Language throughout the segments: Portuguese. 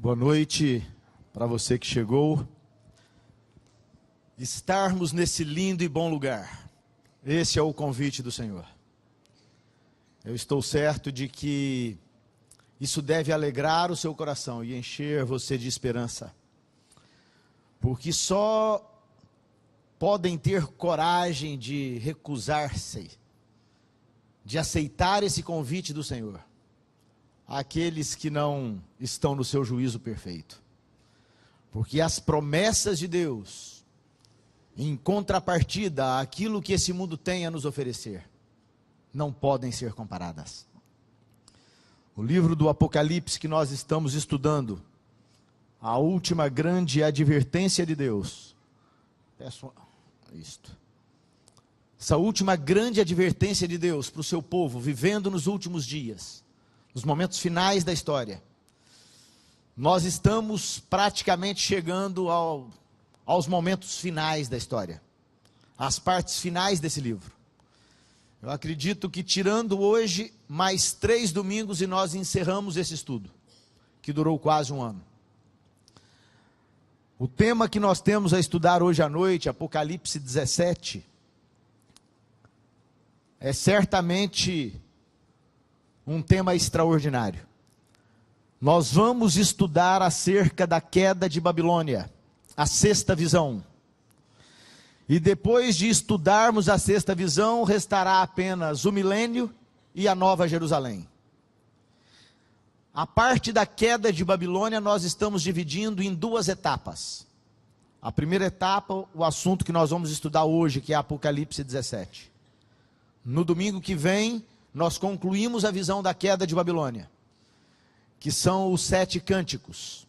Boa noite para você que chegou. Estarmos nesse lindo e bom lugar. Esse é o convite do Senhor. Eu estou certo de que isso deve alegrar o seu coração e encher você de esperança. Porque só podem ter coragem de recusar-se, de aceitar esse convite do Senhor, aqueles que não estão no seu juízo perfeito. Porque as promessas de Deus, em contrapartida àquilo que esse mundo tem a nos oferecer, não podem ser comparadas. O livro do Apocalipse que nós estamos estudando, a última grande advertência de Deus. Essa última grande advertência de Deus para o seu povo, vivendo nos últimos dias, nos momentos finais da história. Nós estamos praticamente chegando aos momentos finais da história, às partes finais desse livro. Eu acredito que tirando hoje, mais 3 domingos e nós encerramos esse estudo, que durou quase um ano. O tema que nós temos a estudar hoje à noite, Apocalipse 17, é certamente um tema extraordinário. Nós vamos estudar acerca da queda de Babilônia, a sexta visão. E depois de estudarmos a sexta visão, restará apenas o milênio e a Nova Jerusalém. A parte da queda de Babilônia nós estamos dividindo em 2 etapas. A primeira etapa, o assunto que nós vamos estudar hoje, que é Apocalipse 17. No domingo que vem, nós concluímos a visão da queda de Babilônia, que são os 7 cânticos.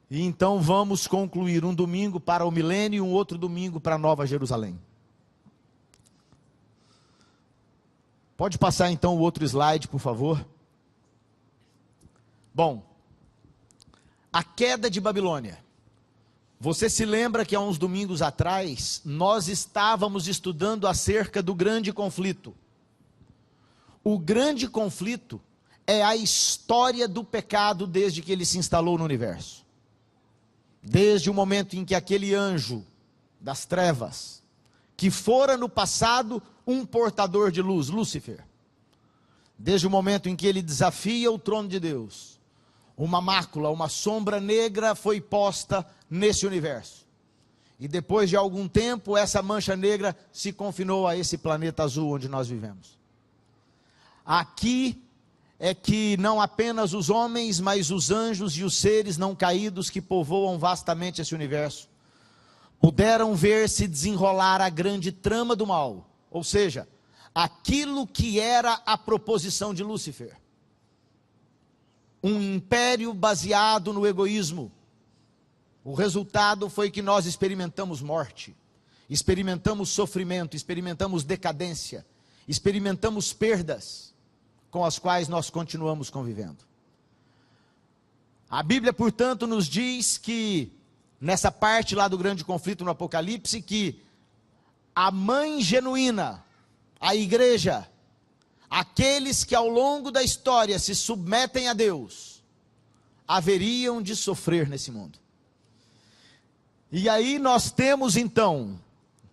E então vamos concluir um domingo para o milênio e um outro domingo para a Nova Jerusalém. Pode passar então o outro slide, por favor. Bom, a queda de Babilônia. Você se lembra que há uns domingos atrás, nós estávamos estudando acerca do grande conflito. O grande conflito é a história do pecado desde que ele se instalou no universo. Desde o momento em que aquele anjo das trevas, que fora no passado um portador de luz, Lúcifer, desde o momento em que ele desafia o trono de Deus, uma mácula, uma sombra negra foi posta nesse universo. E depois de algum tempo, essa mancha negra se confinou a esse planeta azul onde nós vivemos. Aqui é que não apenas os homens, mas os anjos e os seres não caídos que povoam vastamente esse universo, puderam ver se desenrolar a grande trama do mal, ou seja, aquilo que era a proposição de Lúcifer. Um império baseado no egoísmo. O resultado foi que nós experimentamos morte, experimentamos sofrimento, experimentamos decadência, experimentamos perdas, com as quais nós continuamos convivendo. A Bíblia, portanto, nos diz que, nessa parte lá do grande conflito no Apocalipse, que a mãe genuína, a igreja, aqueles que ao longo da história se submetem a Deus, haveriam de sofrer nesse mundo. E aí nós temos então,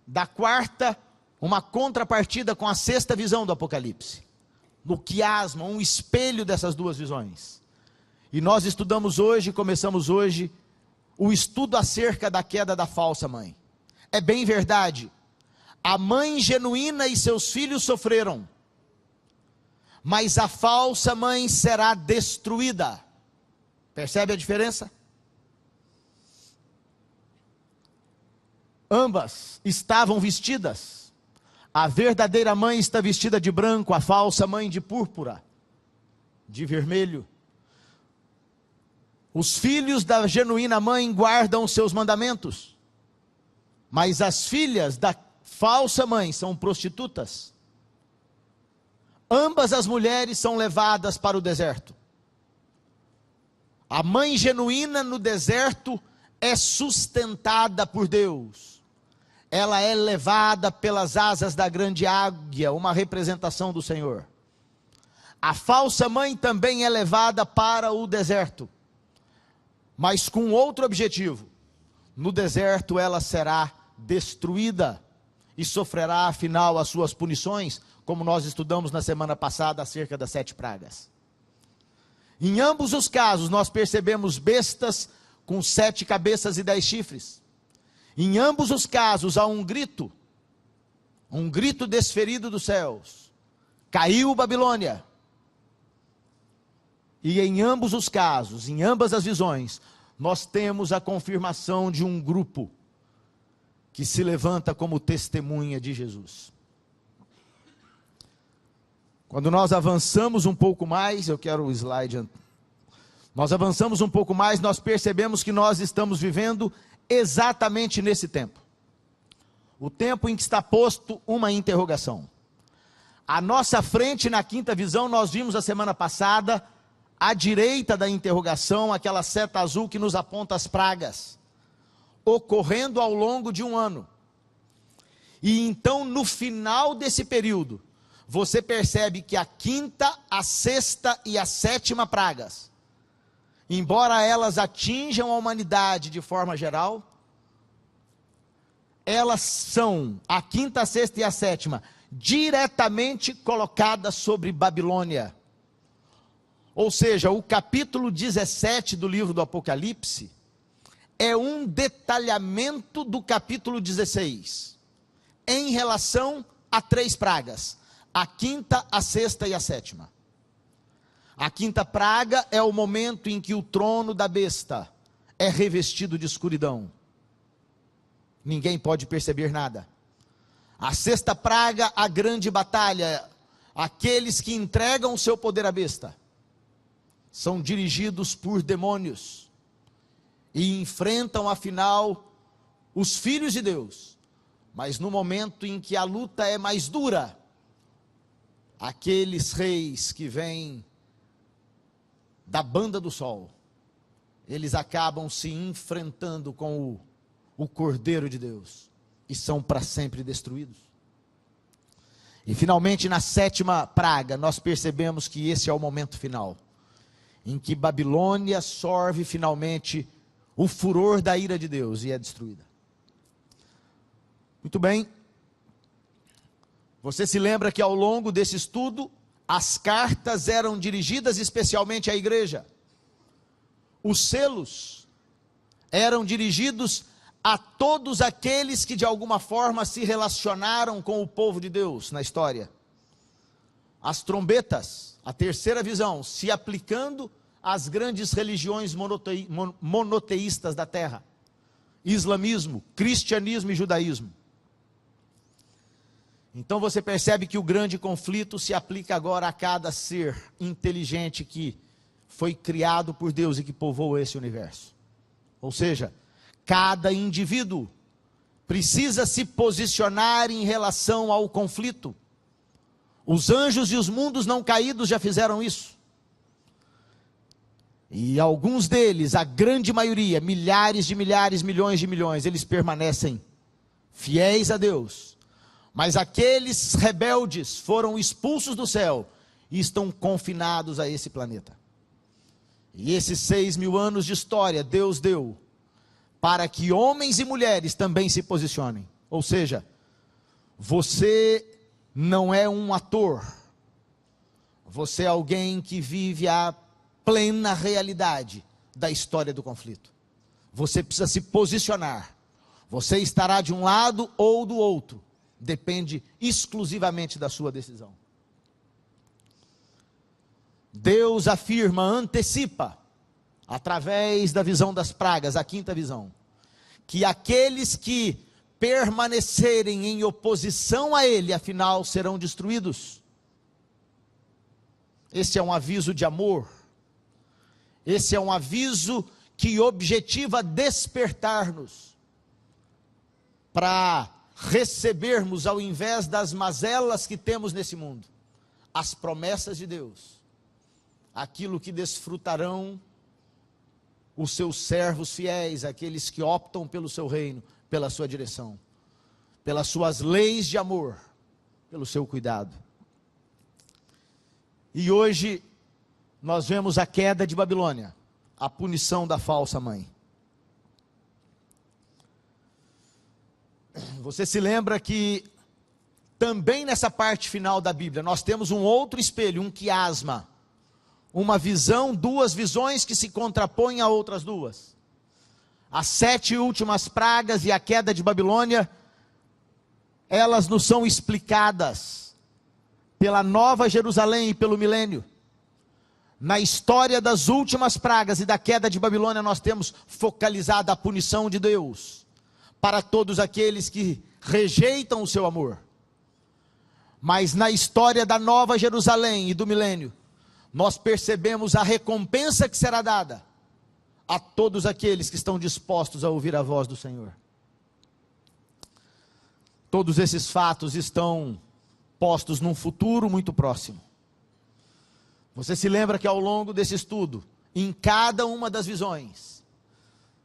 da quarta, uma contrapartida com a sexta visão do Apocalipse. No quiasma, um espelho dessas 2 visões. E nós estudamos hoje, começamos hoje, o estudo acerca da queda da falsa mãe. É bem verdade, a mãe genuína e seus filhos sofreram, mas a falsa mãe será destruída. Percebe a diferença? Ambas estavam vestidas. A verdadeira mãe está vestida de branco, a falsa mãe de púrpura, de vermelho. Os filhos da genuína mãe guardam seus mandamentos, mas as filhas da falsa mãe são prostitutas. Ambas as mulheres são levadas para o deserto. A mãe genuína no deserto é sustentada por Deus. Ela é levada pelas asas da grande águia, uma representação do Senhor. A falsa mãe também é levada para o deserto, mas com outro objetivo. No deserto ela será destruída e sofrerá afinal as suas punições, como nós estudamos na semana passada acerca das 7 pragas. Em ambos os casos nós percebemos bestas com 7 cabeças e 10 chifres. Em ambos os casos há um grito desferido dos céus: caiu Babilônia. E em ambos os casos, em ambas as visões, nós temos a confirmação de um grupo que se levanta como testemunha de Jesus. Quando nós avançamos um pouco mais, eu quero o slide. Nós avançamos um pouco mais, nós percebemos que nós estamos vivendo exatamente nesse tempo. O tempo em que está posto uma interrogação. À nossa frente, na quinta visão, nós vimos a semana passada, à direita da interrogação, aquela seta azul que nos aponta as pragas, ocorrendo ao longo de um ano. E então, no final desse período, você percebe que a quinta, a sexta e a sétima pragas, embora elas atinjam a humanidade de forma geral, elas são, a quinta, a sexta e a sétima, diretamente colocadas sobre Babilônia. Ou seja, o capítulo 17 do livro do Apocalipse é um detalhamento do capítulo 16, em relação a 3 pragas, a quinta, a sexta e a sétima. A quinta praga é o momento em que o trono da besta é revestido de escuridão. Ninguém pode perceber nada. A sexta praga, a grande batalha, aqueles que entregam o seu poder à besta, são dirigidos por demônios, e enfrentam afinal os filhos de Deus, mas no momento em que a luta é mais dura, aqueles reis que vêm da banda do sol, eles acabam se enfrentando com o Cordeiro de Deus, e são para sempre destruídos. E finalmente na sétima praga, nós percebemos que esse é o momento final, em que Babilônia sorve finalmente o furor da ira de Deus e é destruída. Muito bem, você se lembra que ao longo desse estudo, as cartas eram dirigidas especialmente à igreja, os selos eram dirigidos a todos aqueles que de alguma forma se relacionaram com o povo de Deus na história. As trombetas, a terceira visão, se aplicando às grandes religiões monoteístas da terra: islamismo, cristianismo e judaísmo. Então você percebe que o grande conflito se aplica agora a cada ser inteligente que foi criado por Deus e que povoou esse universo. Ou seja, cada indivíduo precisa se posicionar em relação ao conflito. Os anjos e os mundos não caídos já fizeram isso. E alguns deles, a grande maioria, milhares de milhares, milhões de milhões, eles permanecem fiéis a Deus. Mas aqueles rebeldes foram expulsos do céu e estão confinados a esse planeta. E esses 6.000 anos de história Deus deu para que homens e mulheres também se posicionem. Ou seja, você não é um ator, você é alguém que vive a plena realidade da história do conflito. Você precisa se posicionar. Você estará de um lado ou do outro, depende exclusivamente da sua decisão. Deus afirma, antecipa, através da visão das pragas, a quinta visão, que aqueles que permanecerem em oposição a Ele, afinal serão destruídos. Esse é um aviso de amor, esse é um aviso que objetiva despertar-nos, para recebermos, ao invés das mazelas que temos nesse mundo, as promessas de Deus, aquilo que desfrutarão os seus servos fiéis, aqueles que optam pelo seu reino, pela sua direção, pelas suas leis de amor, pelo seu cuidado. E hoje nós vemos a queda de Babilônia, a punição da falsa mãe. Você se lembra que também nessa parte final da Bíblia nós temos um outro espelho, um quiasma, uma visão, duas visões que se contrapõem a outras duas. As 7 últimas pragas e a queda de Babilônia, elas nos são explicadas pela Nova Jerusalém e pelo milênio. Na história das últimas pragas e da queda de Babilônia, nós temos focalizada a punição de Deus para todos aqueles que rejeitam o seu amor. Mas na história da Nova Jerusalém e do milênio, nós percebemos a recompensa que será dada a todos aqueles que estão dispostos a ouvir a voz do Senhor. Todos esses fatos estão postos num futuro muito próximo. Você se lembra que ao longo desse estudo, em cada uma das visões,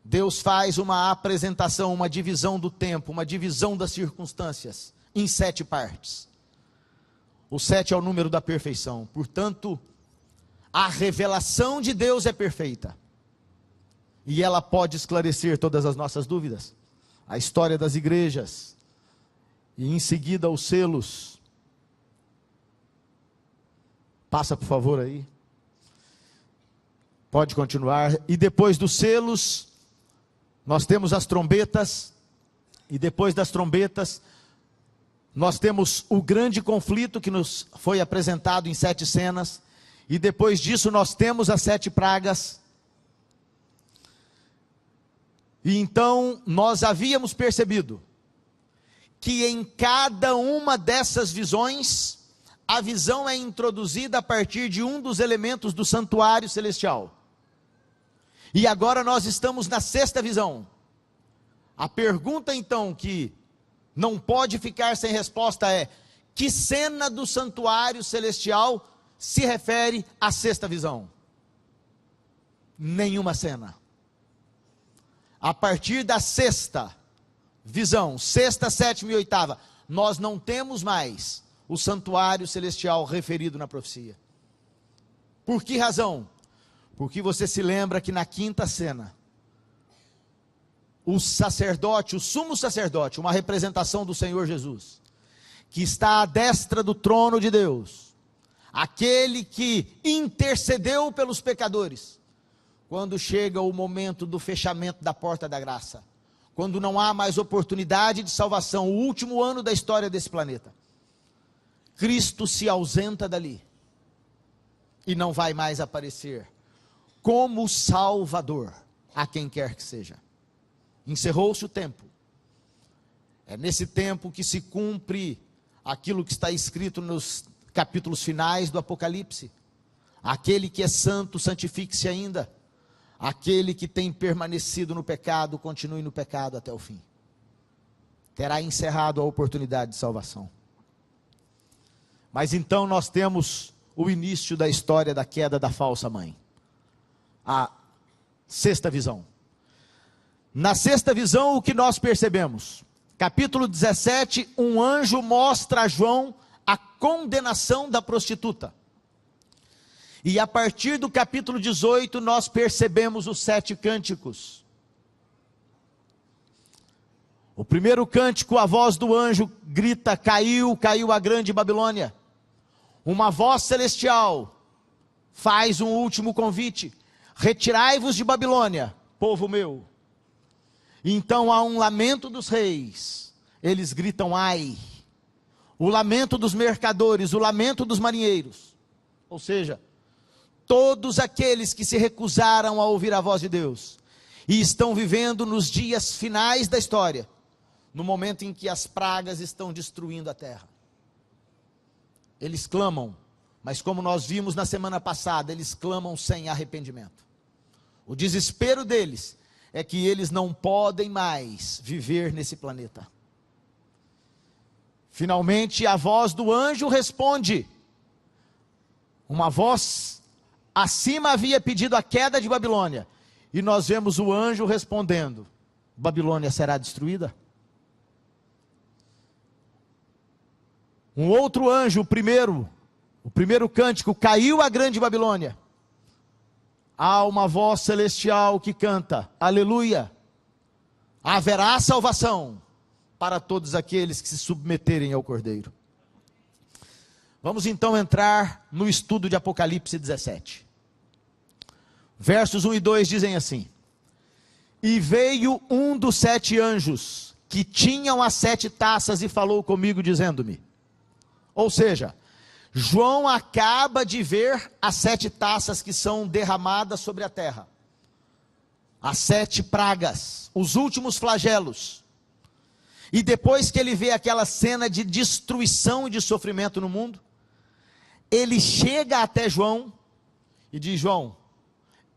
Deus faz uma apresentação, uma divisão do tempo, uma divisão das circunstâncias, em 7 partes. O 7 é o número da perfeição. Portanto, a revelação de Deus é perfeita. E ela pode esclarecer todas as nossas dúvidas. A história das igrejas. E em seguida os selos. Passa por favor aí. Pode continuar. E depois dos selos, nós temos as trombetas. E depois das trombetas, nós temos o grande conflito que nos foi apresentado em 7 cenas. E depois disso nós temos as 7 pragas. E então nós havíamos percebido que em cada uma dessas visões, a visão é introduzida a partir de um dos elementos do santuário celestial. E agora nós estamos na 6ª visão. A pergunta então que não pode ficar sem resposta é: que cena do santuário celestial se refere à 6ª visão? Nenhuma cena. A partir da 6ª visão, 6ª, 7ª e 8ª, nós não temos mais o santuário celestial referido na profecia. Por que razão? Porque você se lembra que na 5ª cena, o sacerdote, o sumo sacerdote, uma representação do Senhor Jesus, que está à destra do trono de Deus, aquele que intercedeu pelos pecadores, quando chega o momento do fechamento da porta da graça, quando não há mais oportunidade de salvação, o último ano da história desse planeta, Cristo se ausenta dali, e não vai mais aparecer, como Salvador, a quem quer que seja. Encerrou-se o tempo. É nesse tempo que se cumpre aquilo que está escrito nos capítulos finais do Apocalipse. Aquele que é santo, santifique-se ainda. Aquele que tem permanecido no pecado, continue no pecado até o fim. Terá encerrado a oportunidade de salvação. Mas então nós temos o início da história da queda da falsa mãe. A 6ª visão. Na 6ª visão, o que nós percebemos? Capítulo 17, um anjo mostra a João a condenação da prostituta. E a partir do capítulo 18, nós percebemos os 7 cânticos. O primeiro cântico, a voz do anjo grita: caiu, caiu a grande Babilônia. Uma voz celestial faz um último convite: retirai-vos de Babilônia, povo meu. Então há um lamento dos reis, eles gritam ai. O lamento dos mercadores, o lamento dos marinheiros. Ou seja, todos aqueles que se recusaram a ouvir a voz de Deus, e estão vivendo nos dias finais da história, no momento em que as pragas estão destruindo a terra. Eles clamam, mas como nós vimos na semana passada, eles clamam sem arrependimento. O desespero deles é que eles não podem mais viver nesse planeta. Finalmente a voz do anjo responde. Uma voz acima havia pedido a queda de Babilônia, e nós vemos o anjo respondendo: Babilônia será destruída. Um outro anjo, o primeiro, O primeiro cântico, caiu a grande Babilônia. Há uma voz celestial que canta, aleluia. Haverá salvação para todos aqueles que se submeterem ao Cordeiro. Vamos então entrar no estudo de Apocalipse 17. Versos 1 e 2 dizem assim: E veio um dos 7 anjos, que tinham as 7 taças, e falou comigo, dizendo-me. Ou seja, João acaba de ver as 7 taças que são derramadas sobre a terra. As 7 pragas, os últimos flagelos. E depois que ele vê aquela cena de destruição e de sofrimento no mundo, ele chega até João e diz: João,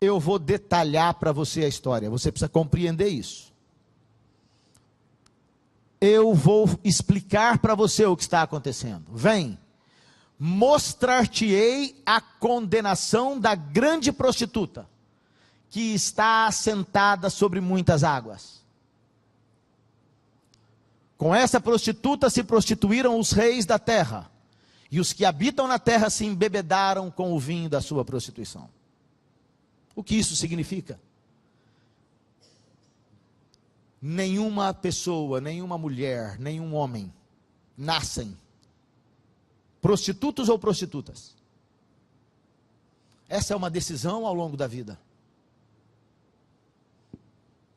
eu vou detalhar para você a história, você precisa compreender isso. Eu vou explicar para você o que está acontecendo. Vem, mostrar-te-ei a condenação da grande prostituta, que está assentada sobre muitas águas. Com essa prostituta se prostituíram os reis da terra, e os que habitam na terra se embebedaram com o vinho da sua prostituição. O que isso significa? Nenhuma pessoa, nenhuma mulher, nenhum homem nascem prostitutos ou prostitutas. Essa é uma decisão ao longo da vida.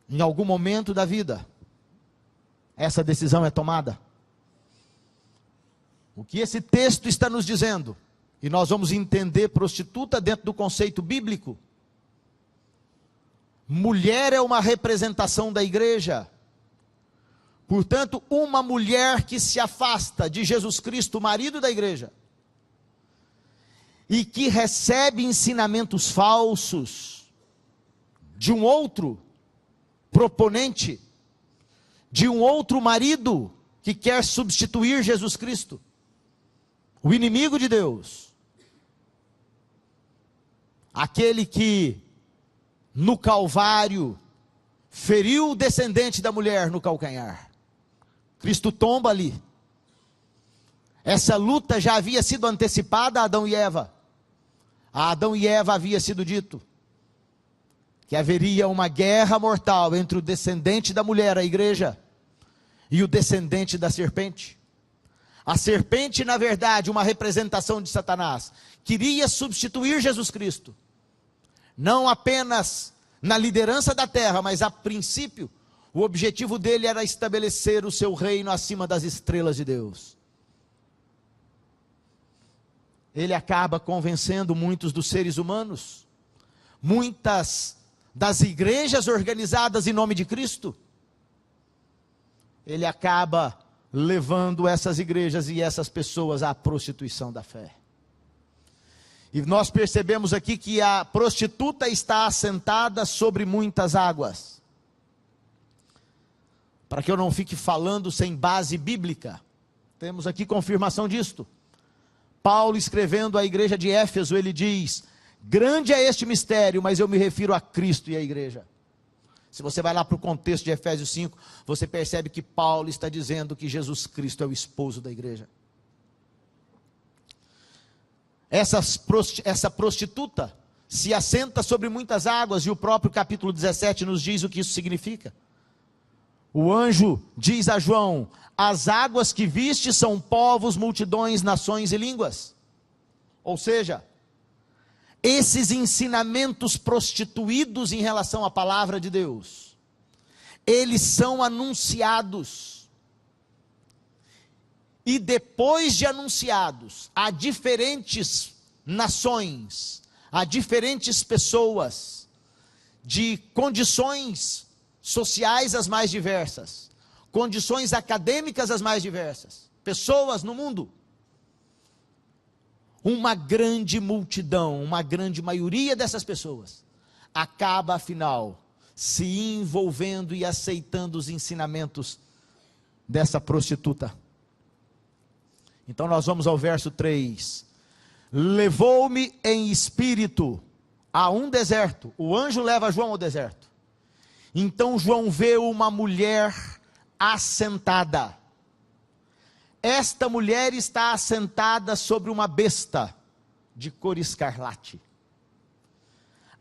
Em algum momento da vida, essa decisão é tomada. O que esse texto está nos dizendo, e nós vamos entender prostituta dentro do conceito bíblico. Mulher é uma representação da igreja. Portanto, uma mulher que se afasta de Jesus Cristo, marido da igreja, e que recebe ensinamentos falsos de um outro proponente, de um outro marido que quer substituir Jesus Cristo, o inimigo de Deus, aquele que no Calvário feriu o descendente da mulher no calcanhar. Cristo tomba ali. Essa luta já havia sido antecipada a Adão e Eva. A Adão e Eva havia sido dito que haveria uma guerra mortal entre o descendente da mulher, a igreja, e o descendente da serpente. A serpente, na verdade, uma representação de Satanás, queria substituir Jesus Cristo, não apenas na liderança da terra, mas a princípio, o objetivo dele era estabelecer o seu reino acima das estrelas de Deus. Ele acaba convencendo muitos dos seres humanos, muitas das igrejas organizadas em nome de Cristo. Ele acaba levando essas igrejas e essas pessoas à prostituição da fé. E nós percebemos aqui que a prostituta está assentada sobre muitas águas. Para que eu não fique falando sem base bíblica, temos aqui confirmação disto. Paulo, escrevendo à igreja de Éfeso, ele diz: grande é este mistério, mas eu me refiro a Cristo e à igreja. Se você vai lá para o contexto de Efésios 5, você percebe que Paulo está dizendo que Jesus Cristo é o esposo da igreja. Essa prostituta se assenta sobre muitas águas, e o próprio capítulo 17 nos diz o que isso significa. O anjo diz a João: as águas que viste são povos, multidões, nações e línguas. Ou seja, esses ensinamentos prostituídos em relação à palavra de Deus, eles são anunciados, e depois de anunciados a diferentes nações, a diferentes pessoas, de condições sociais as mais diversas, condições acadêmicas as mais diversas, pessoas no mundo, uma grande multidão, uma grande maioria dessas pessoas, acaba afinal se envolvendo e aceitando os ensinamentos dessa prostituta. Então nós vamos ao verso 3. Levou-me em espírito a um deserto. O anjo leva João ao deserto. Então João vê uma mulher assentada. Esta mulher está assentada sobre uma besta. de cor escarlate.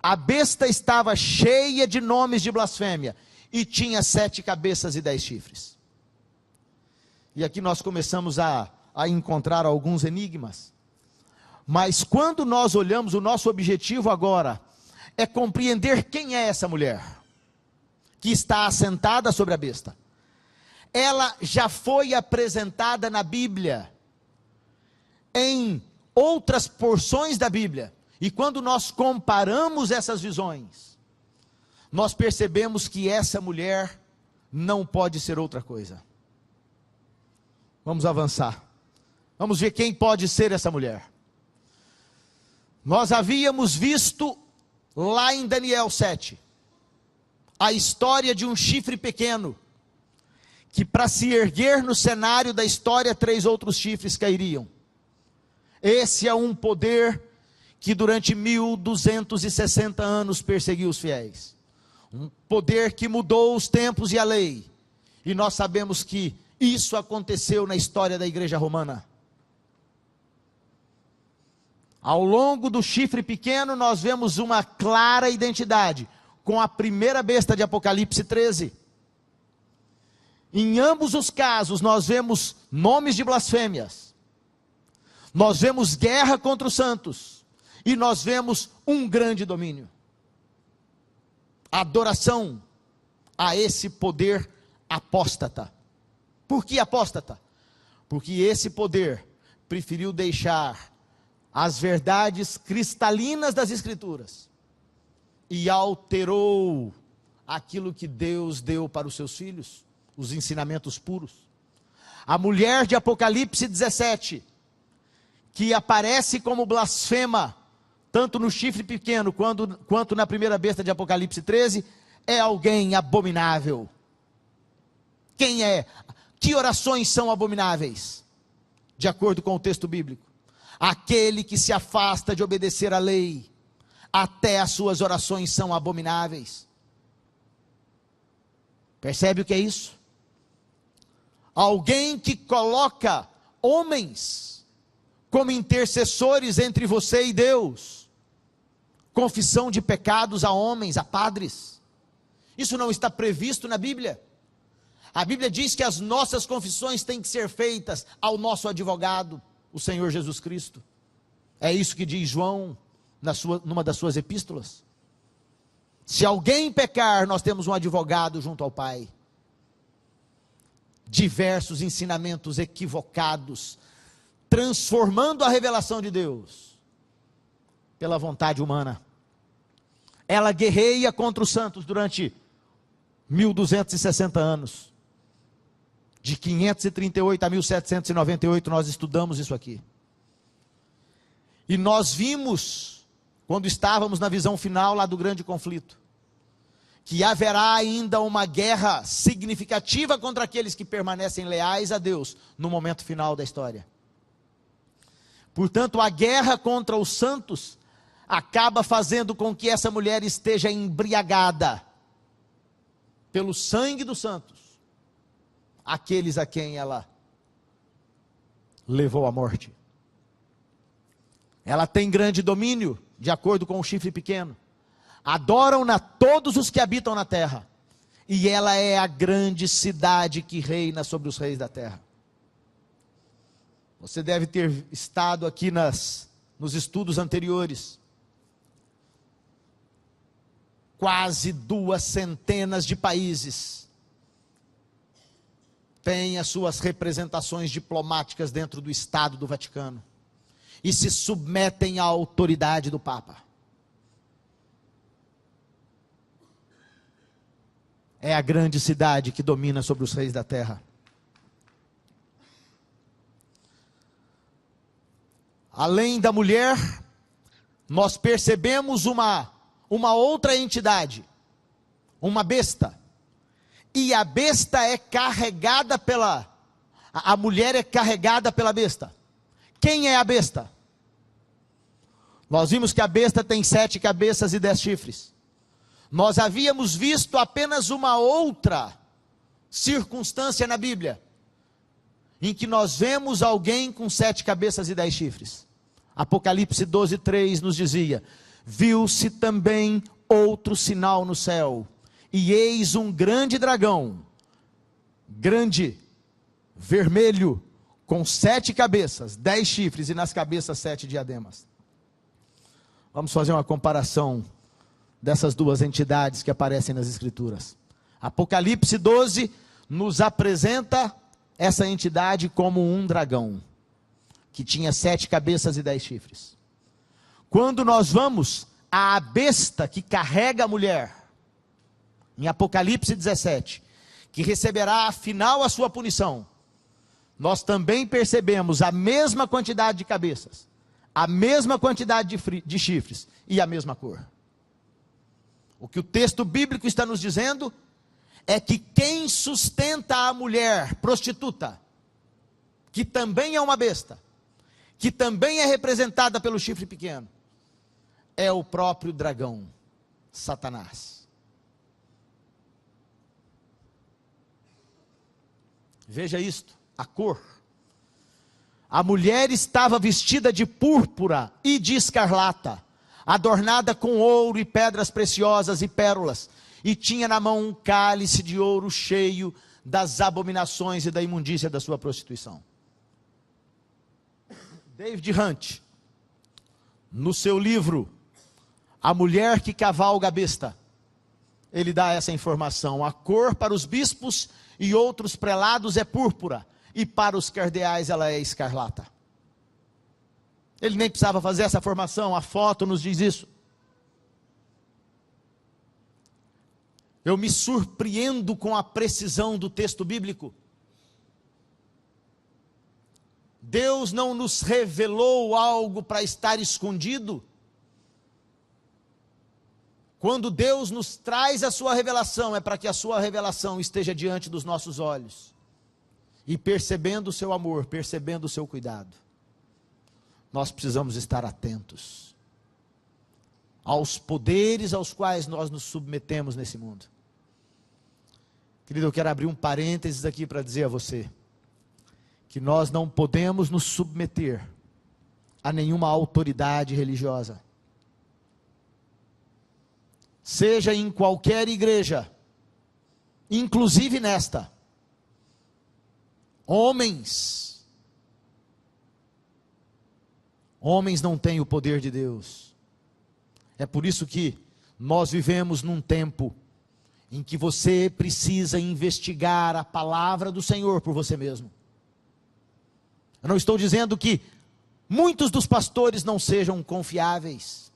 A besta estava cheia de nomes de blasfêmia, e tinha 7 cabeças e 10 chifres. E aqui nós começamos a encontrar alguns enigmas. Mas quando nós olhamos, o nosso objetivo agora é compreender quem é essa mulher, que está assentada sobre a besta. Ela já foi apresentada na Bíblia, em outras porções da Bíblia, e quando nós comparamos essas visões, nós percebemos que essa mulher não pode ser outra coisa. Vamos avançar, vamos ver quem pode ser essa mulher. Nós havíamos visto lá em Daniel 7, a história de um chifre pequeno, que para se erguer no cenário da história, 3 outros chifres cairiam. Esse é um poder que durante 1260 anos perseguiu os fiéis. Um poder que mudou os tempos e a lei. E nós sabemos que isso aconteceu na história da igreja romana. Ao longo do chifre pequeno, nós vemos uma clara identidade com a primeira besta de Apocalipse 13. Em ambos os casos, nós vemos nomes de blasfêmias. Nós vemos guerra contra os santos, e nós vemos um grande domínio, adoração a esse poder apóstata. Por que apóstata? Porque esse poder preferiu deixar as verdades cristalinas das Escrituras, e alterou aquilo que Deus deu para os seus filhos, os ensinamentos puros. A mulher de Apocalipse 17, que aparece como blasfema, tanto no chifre pequeno, quanto na primeira besta de Apocalipse 13, é alguém abominável. Quem é? Que orações são abomináveis? De acordo com o texto bíblico, aquele que se afasta de obedecer à lei, até as suas orações são abomináveis. Percebe o que é isso? Alguém que coloca homens como intercessores entre você e Deus, confissão de pecados a homens, a padres. Isso não está previsto na Bíblia. A Bíblia diz que as nossas confissões têm que ser feitas ao nosso advogado, o Senhor Jesus Cristo. É isso que diz João numa das suas epístolas. Se alguém pecar, nós temos um advogado junto ao Pai. Diversos ensinamentos equivocados, transformando a revelação de Deus pela vontade humana. Ela guerreia contra os santos durante 1260 anos. De 538 a 1798 nós estudamos isso aqui. E nós vimos, quando estávamos na visão final lá do grande conflito, que haverá ainda uma guerra significativa contra aqueles que permanecem leais a Deus no momento final da história. Portanto, a guerra contra os santos acaba fazendo com que essa mulher esteja embriagada pelo sangue dos santos, aqueles a quem ela levou à morte. Ela tem grande domínio, de acordo com o chifre pequeno. Adoram-na todos os que habitam na terra, e ela é a grande cidade que reina sobre os reis da terra. Você deve ter estado aqui nos estudos anteriores. Quase 200 de países têm as suas representações diplomáticas dentro do Estado do Vaticano e se submetem à autoridade do Papa. É a grande cidade que domina sobre os reis da terra. Além da mulher, nós percebemos uma outra entidade, uma besta. E a besta é carregada a mulher é carregada pela besta. Quem é a besta? Nós vimos que a besta tem 7 cabeças e 10 chifres. Nós havíamos visto apenas uma outra circunstância na Bíblia, em que nós vemos alguém com 7 cabeças e 10 chifres. Apocalipse 12:3 nos dizia: viu-se também outro sinal no céu, e eis um grande dragão, grande, vermelho, com 7 cabeças, 10 chifres, e nas cabeças 7 diademas. Vamos fazer uma comparação dessas duas entidades que aparecem nas Escrituras. Apocalipse 12 nos apresenta essa entidade como um dragão, que tinha 7 cabeças e 10 chifres. Quando nós vamos à besta que carrega a mulher, em Apocalipse 17, que receberá afinal a sua punição, nós também percebemos a mesma quantidade de cabeças, a mesma quantidade de chifres e a mesma cor. O que o texto bíblico está nos dizendo é que quem sustenta a mulher prostituta, que também é uma besta, que também é representada pelo chifre pequeno, é o próprio dragão, Satanás. Veja isto, a cor. A mulher estava vestida de púrpura e de escarlata, adornada com ouro e pedras preciosas e pérolas, e tinha na mão um cálice de ouro cheio das abominações e da imundícia da sua prostituição. David Hunt, no seu livro A Mulher que Cavalga a Besta, ele dá essa informação: a cor para os bispos e outros prelados é púrpura, e para os cardeais ela é escarlata. Ele nem precisava fazer essa formação, a foto nos diz isso. Eu me surpreendo com a precisão do texto bíblico. Deus não nos revelou algo para estar escondido. Quando Deus nos traz a sua revelação, é para que a sua revelação esteja diante dos nossos olhos, e percebendo o seu amor, percebendo o seu cuidado, nós precisamos estar atentos aos poderes aos quais nós nos submetemos nesse mundo. Querido, eu quero abrir um parênteses aqui para dizer a você, que nós não podemos nos submeter a nenhuma autoridade religiosa. Seja em qualquer igreja, inclusive nesta, homens não têm o poder de Deus. É por isso que nós vivemos num tempo em que você precisa investigar a palavra do Senhor por você mesmo. Eu não estou dizendo que muitos dos pastores não sejam confiáveis,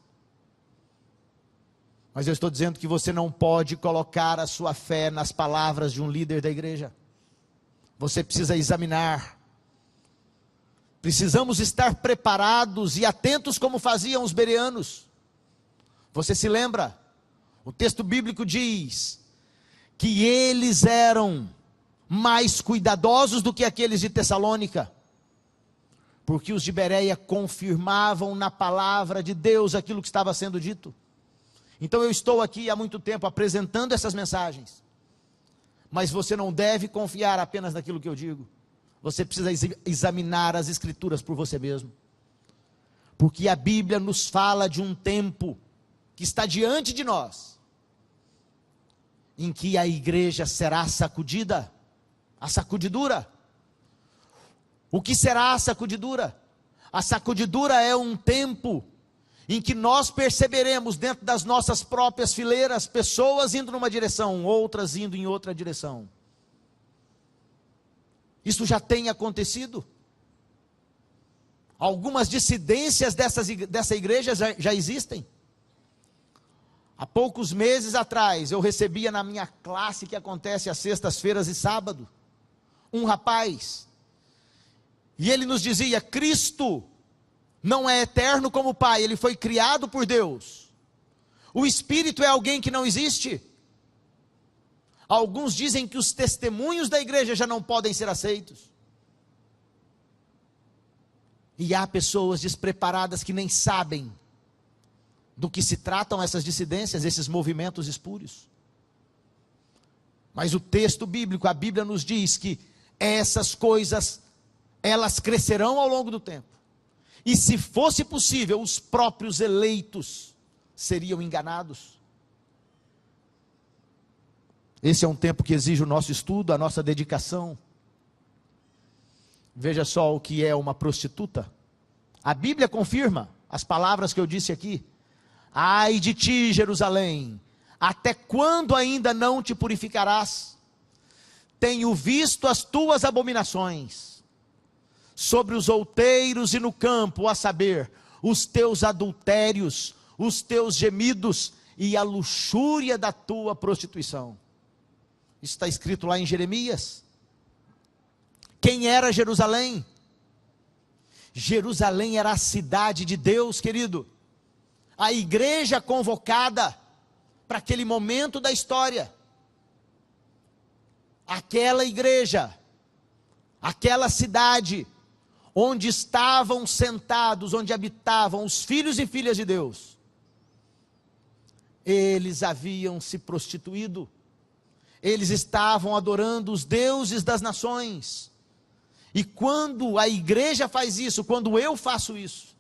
mas eu estou dizendo que você não pode colocar a sua fé nas palavras de um líder da igreja. Você precisa examinar. Precisamos estar preparados e atentos como faziam os bereanos. Você se lembra? O texto bíblico diz que eles eram mais cuidadosos do que aqueles de Tessalônica, porque os de Bereia confirmavam na palavra de Deus aquilo que estava sendo dito. Então eu estou aqui há muito tempo apresentando essas mensagens, mas você não deve confiar apenas naquilo que eu digo. Você precisa examinar as Escrituras por você mesmo, porque a Bíblia nos fala de um tempo que está diante de nós, em que a igreja será sacudida, a sacudidura. O que será a sacudidura? A sacudidura é um tempo em que nós perceberemos dentro das nossas próprias fileiras, pessoas indo numa direção, outras indo em outra direção. Isso já tem acontecido. Algumas dissidências dessa igreja já existem. Há poucos meses atrás, eu recebia na minha classe, que acontece às sextas-feiras e sábado, um rapaz, e ele nos dizia: Cristo não é eterno como o Pai, ele foi criado por Deus. O Espírito é alguém que não existe. Alguns dizem que os testemunhos da igreja já não podem ser aceitos. E há pessoas despreparadas que nem sabem do que se tratam essas dissidências, esses movimentos espúrios. Mas o texto bíblico, a Bíblia nos diz que essas coisas, elas crescerão ao longo do tempo. E se fosse possível, os próprios eleitos seriam enganados. Esse é um tempo que exige o nosso estudo, a nossa dedicação. Veja só o que é uma prostituta. A Bíblia confirma as palavras que eu disse aqui. Ai de ti, Jerusalém, até quando ainda não te purificarás? Tenho visto as tuas abominações sobre os outeiros e no campo, a saber, os teus adultérios, os teus gemidos e a luxúria da tua prostituição. Isso está escrito lá em Jeremias. Quem era Jerusalém? Jerusalém era a cidade de Deus, querido. A igreja convocada para aquele momento da história. Aquela igreja, aquela cidade, onde estavam sentados, onde habitavam os filhos e filhas de Deus. Eles haviam se prostituído. Eles estavam adorando os deuses das nações. E quando a igreja faz isso, quando eu faço isso,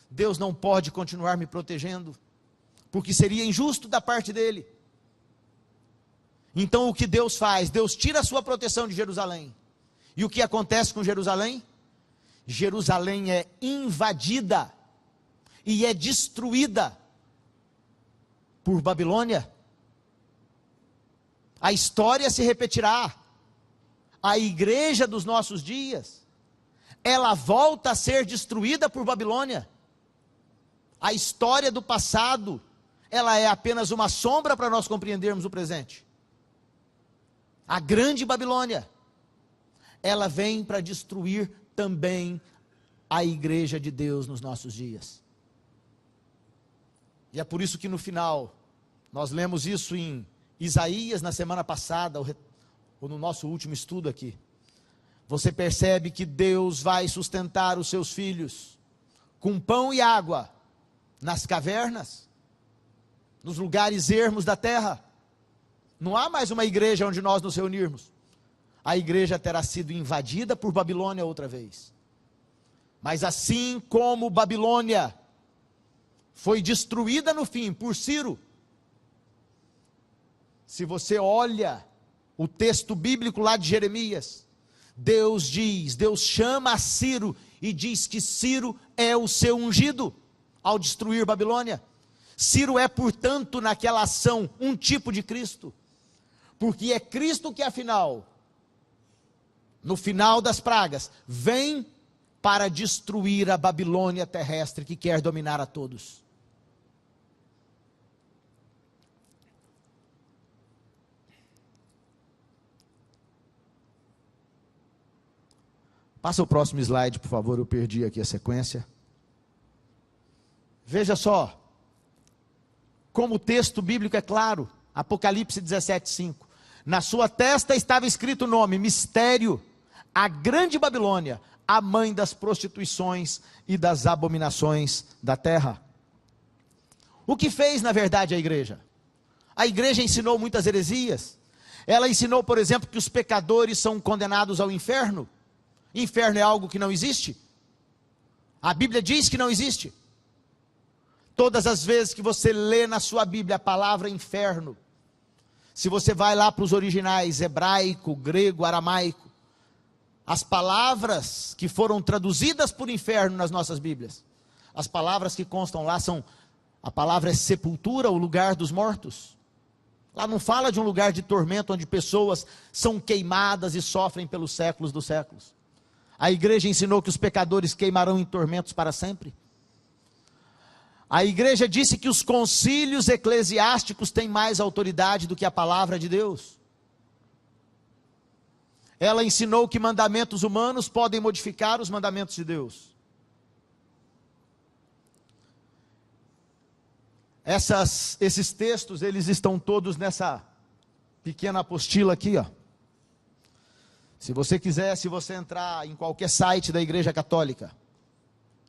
Deus não pode continuar me protegendo, porque seria injusto da parte dele. Então o que Deus faz? Deus tira a sua proteção de Jerusalém. E o que acontece com Jerusalém? Jerusalém é invadida e é destruída por Babilônia. A história se repetirá. A igreja dos nossos dias, ela volta a ser destruída por Babilônia. A história do passado, ela é apenas uma sombra para nós compreendermos o presente. A grande Babilônia, ela vem para destruir também a igreja de Deus nos nossos dias. E é por isso que no final, nós lemos isso em Isaías na semana passada, ou no nosso último estudo aqui. Você percebe que Deus vai sustentar os seus filhos com pão e água nas cavernas, nos lugares ermos da terra. Não há mais uma igreja onde nós nos reunirmos. A igreja terá sido invadida por Babilônia outra vez. Mas assim como Babilônia foi destruída no fim por Ciro, se você olha o texto bíblico lá de Jeremias, Deus chama a Ciro e diz que Ciro é o seu ungido ao destruir Babilônia. Ciro é, portanto, naquela ação, um tipo de Cristo, porque é Cristo que afinal, no final das pragas, vem para destruir a Babilônia terrestre que quer dominar a todos. Passa o próximo slide, por favor, eu perdi aqui a sequência. Veja só, como o texto bíblico é claro, Apocalipse 17:5. Na sua testa estava escrito o nome, Mistério, a grande Babilônia, a mãe das prostituições e das abominações da terra. O que fez na verdade a igreja? A igreja ensinou muitas heresias. Ela ensinou, por exemplo, que os pecadores são condenados ao inferno. Inferno é algo que não existe. A Bíblia diz que não existe. Todas as vezes que você lê na sua Bíblia a palavra inferno, se você vai lá para os originais, hebraico, grego, aramaico, as palavras que foram traduzidas por inferno nas nossas Bíblias, as palavras que constam lá são, a palavra é sepultura, o lugar dos mortos. Lá não fala de um lugar de tormento onde pessoas são queimadas e sofrem pelos séculos dos séculos. A igreja ensinou que os pecadores queimarão em tormentos para sempre. A igreja disse que os concílios eclesiásticos têm mais autoridade do que a palavra de Deus. Ela ensinou que mandamentos humanos podem modificar os mandamentos de Deus. Esses textos, eles estão todos nessa pequena apostila aqui, ó. Se você quiser, se você entrar em qualquer site da Igreja Católica,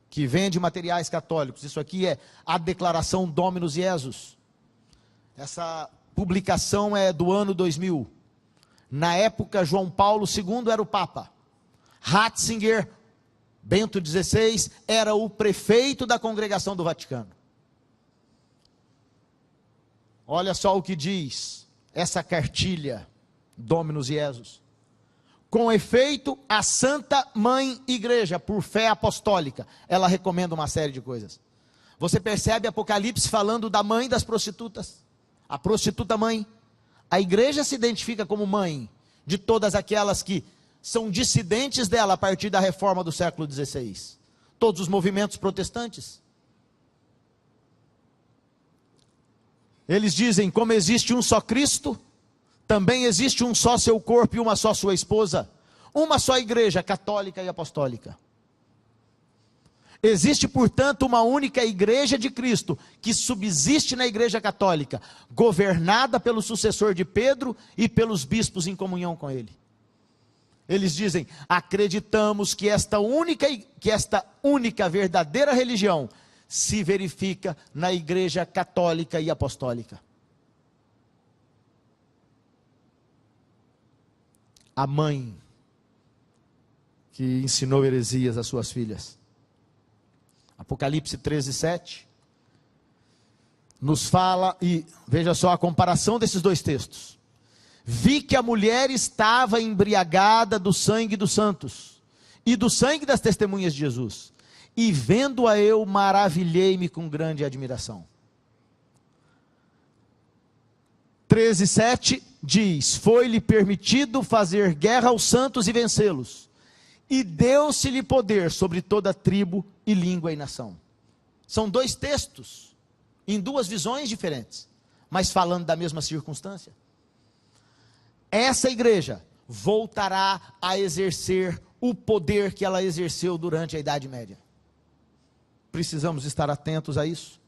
que vende materiais católicos, isso aqui é a Declaração Dominus Jesus. Essa publicação é do ano 2000. Na época, João Paulo II era o Papa. Ratzinger Bento XVI era o prefeito da Congregação do Vaticano. Olha só o que diz essa cartilha Dominus Jesus. Com efeito, a Santa Mãe Igreja, por fé apostólica, ela recomenda uma série de coisas. Você percebe Apocalipse falando da mãe das prostitutas, a prostituta mãe. A igreja se identifica como mãe de todas aquelas que são dissidentes dela a partir da reforma do século XVI. Todos os movimentos protestantes. Eles dizem, como existe um só Cristo, também existe um só seu corpo e uma só sua esposa, uma só igreja católica e apostólica. Existe, portanto, uma única igreja de Cristo, que subsiste na igreja católica, governada pelo sucessor de Pedro e pelos bispos em comunhão com ele. Eles dizem, acreditamos que esta única verdadeira religião se verifica na igreja católica e apostólica. A mãe que ensinou heresias às suas filhas. Apocalipse 13:7 nos fala, e veja só a comparação desses dois textos. Vi que a mulher estava embriagada do sangue dos santos e do sangue das testemunhas de Jesus, e vendo-a eu maravilhei-me com grande admiração. 13:7 diz, foi-lhe permitido fazer guerra aos santos e vencê-los, e deu-se-lhe poder sobre toda tribo e língua e nação. São dois textos, em duas visões diferentes, mas falando da mesma circunstância. Essa igreja voltará a exercer o poder que ela exerceu durante a Idade Média. Precisamos estar atentos a isso.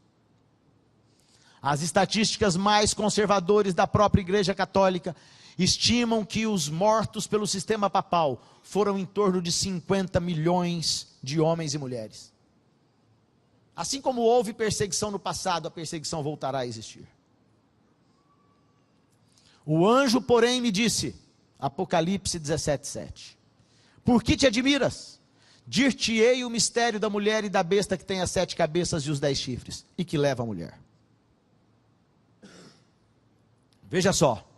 As estatísticas mais conservadoras da própria Igreja Católica estimam que os mortos pelo sistema papal foram em torno de 50 milhões de homens e mulheres. Assim como houve perseguição no passado, a perseguição voltará a existir. O anjo, porém, me disse, Apocalipse 17:7, por que te admiras? Dir-te-ei o mistério da mulher e da besta que tem as 7 cabeças e os 10 chifres, e que leva a mulher. Veja só,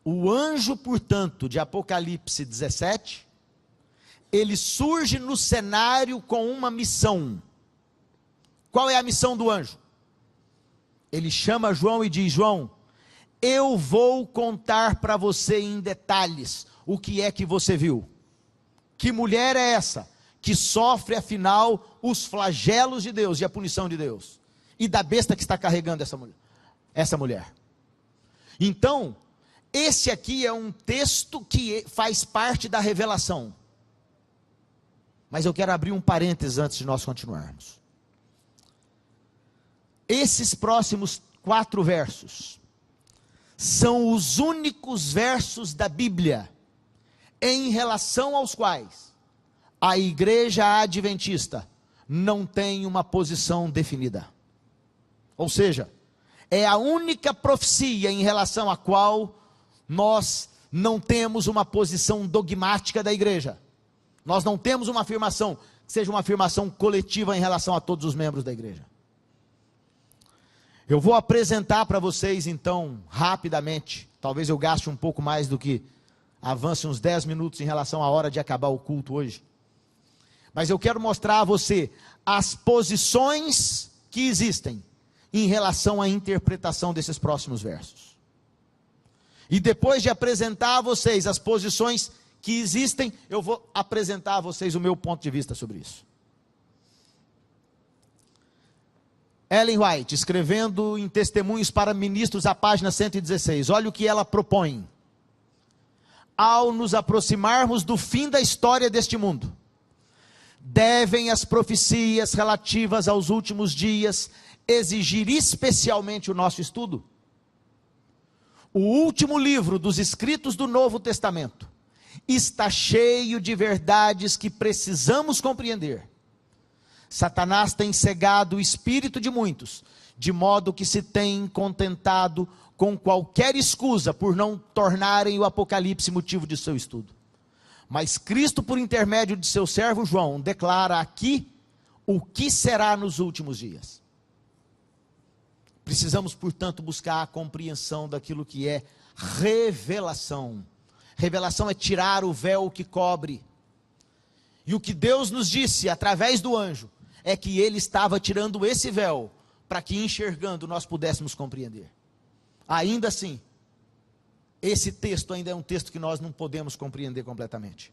o anjo, portanto, de Apocalipse 17, ele surge no cenário com uma missão. Qual é a missão do anjo? Ele chama João e diz, João, eu vou contar para você em detalhes o que é que você viu. Que mulher é essa que sofre afinal os flagelos de Deus e a punição de Deus? E da besta que está carregando essa mulher. Então, esse aqui é um texto que faz parte da revelação. Mas eu quero abrir um parênteses antes de nós continuarmos. Esses próximos 4 versos são os únicos versos da Bíblia em relação aos quais a igreja adventista não tem uma posição definida. Ou seja, é a única profecia em relação à qual nós não temos uma posição dogmática da igreja. Nós não temos uma afirmação que seja uma afirmação coletiva em relação a todos os membros da igreja. Eu vou apresentar para vocês então, rapidamente, talvez eu gaste um pouco mais do que avance uns 10 minutos em relação à hora de acabar o culto hoje. Mas eu quero mostrar a você as posições que existem em relação à interpretação desses próximos versos. E depois de apresentar a vocês as posições que existem, eu vou apresentar a vocês o meu ponto de vista sobre isso. Ellen White, escrevendo em Testemunhos para Ministros, a página 116, olha o que ela propõe. Ao nos aproximarmos do fim da história deste mundo, devem as profecias relativas aos últimos dias exigir especialmente o nosso estudo. O último livro dos escritos do Novo Testamento está cheio de verdades que precisamos compreender. Satanás tem cegado o espírito de muitos, de modo que se tem contentado com qualquer escusa por não tornarem o Apocalipse motivo de seu estudo. Mas Cristo, por intermédio de seu servo João, declara aqui o que será nos últimos dias. Precisamos, portanto, buscar a compreensão daquilo que é revelação. Revelação é tirar o véu que cobre. E o que Deus nos disse através do anjo é que ele estava tirando esse véu para que, enxergando, nós pudéssemos compreender. Ainda assim, esse texto ainda é um texto que nós não podemos compreender completamente.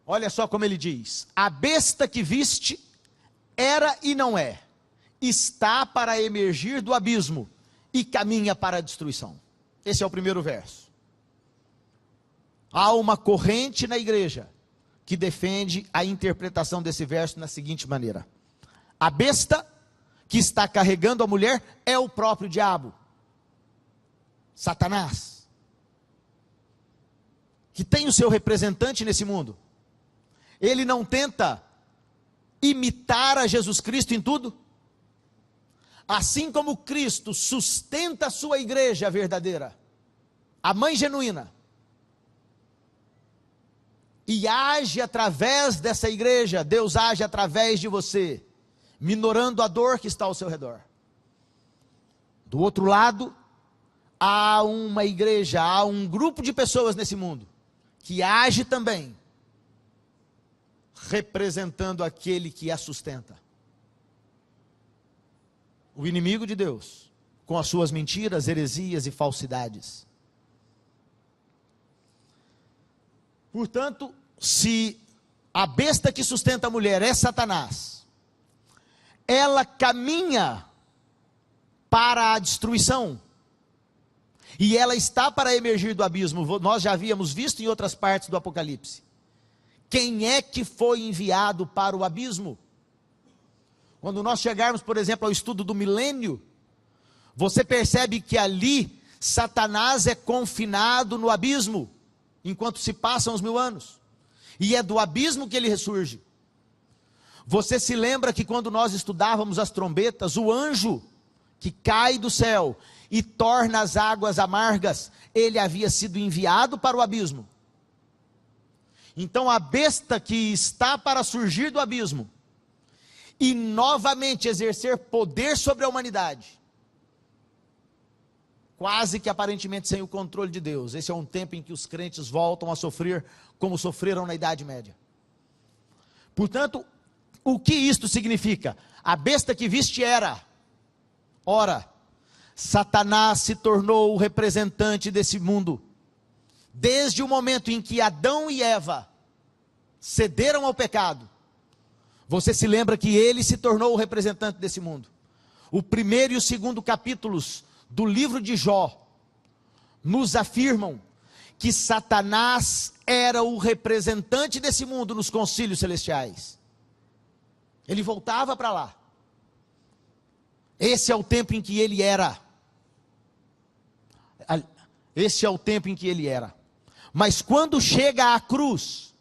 Olha só como ele diz: a besta que viste era e não é, está para emergir do abismo e caminha para a destruição. Esse é o primeiro verso. Há uma corrente na igreja que defende a interpretação desse verso na seguinte maneira: a besta que está carregando a mulher é o próprio diabo, Satanás, que tem o seu representante nesse mundo. Ele não tenta imitar a Jesus Cristo em tudo? Assim como Cristo sustenta a sua igreja verdadeira, a mãe genuína, e age através dessa igreja, Deus age através de você, minorando a dor que está ao seu redor. Do outro lado, há uma igreja, há um grupo de pessoas nesse mundo, que age também, representando aquele que a sustenta. O inimigo de Deus, com as suas mentiras, heresias e falsidades. Portanto, se a besta que sustenta a mulher é Satanás, ela caminha para a destruição, e ela está para emergir do abismo. Nós já havíamos visto em outras partes do Apocalipse. Quem é que foi enviado para o abismo? Quando nós chegarmos, por exemplo, ao estudo do milênio, você percebe que ali Satanás é confinado no abismo, enquanto se passam os 1000 anos, e é do abismo que ele ressurge. Você se lembra que quando nós estudávamos as trombetas, o anjo que cai do céu e torna as águas amargas, ele havia sido enviado para o abismo. Então a besta que está para surgir do abismo e novamente exercer poder sobre a humanidade, quase que aparentemente sem o controle de Deus. Esse é um tempo em que os crentes voltam a sofrer como sofreram na Idade Média. Portanto, o que isto significa? A besta que viste era, ora, Satanás se tornou o representante desse mundo, desde o momento em que Adão e Eva cederam ao pecado. Você se lembra que ele se tornou o representante desse mundo. O primeiro e o segundo capítulos do livro de Jó nos afirmam que Satanás era o representante desse mundo nos concílios celestiais. Ele voltava para lá. Esse é o tempo em que ele era. Esse é o tempo em que ele era. Mas quando chega à cruz,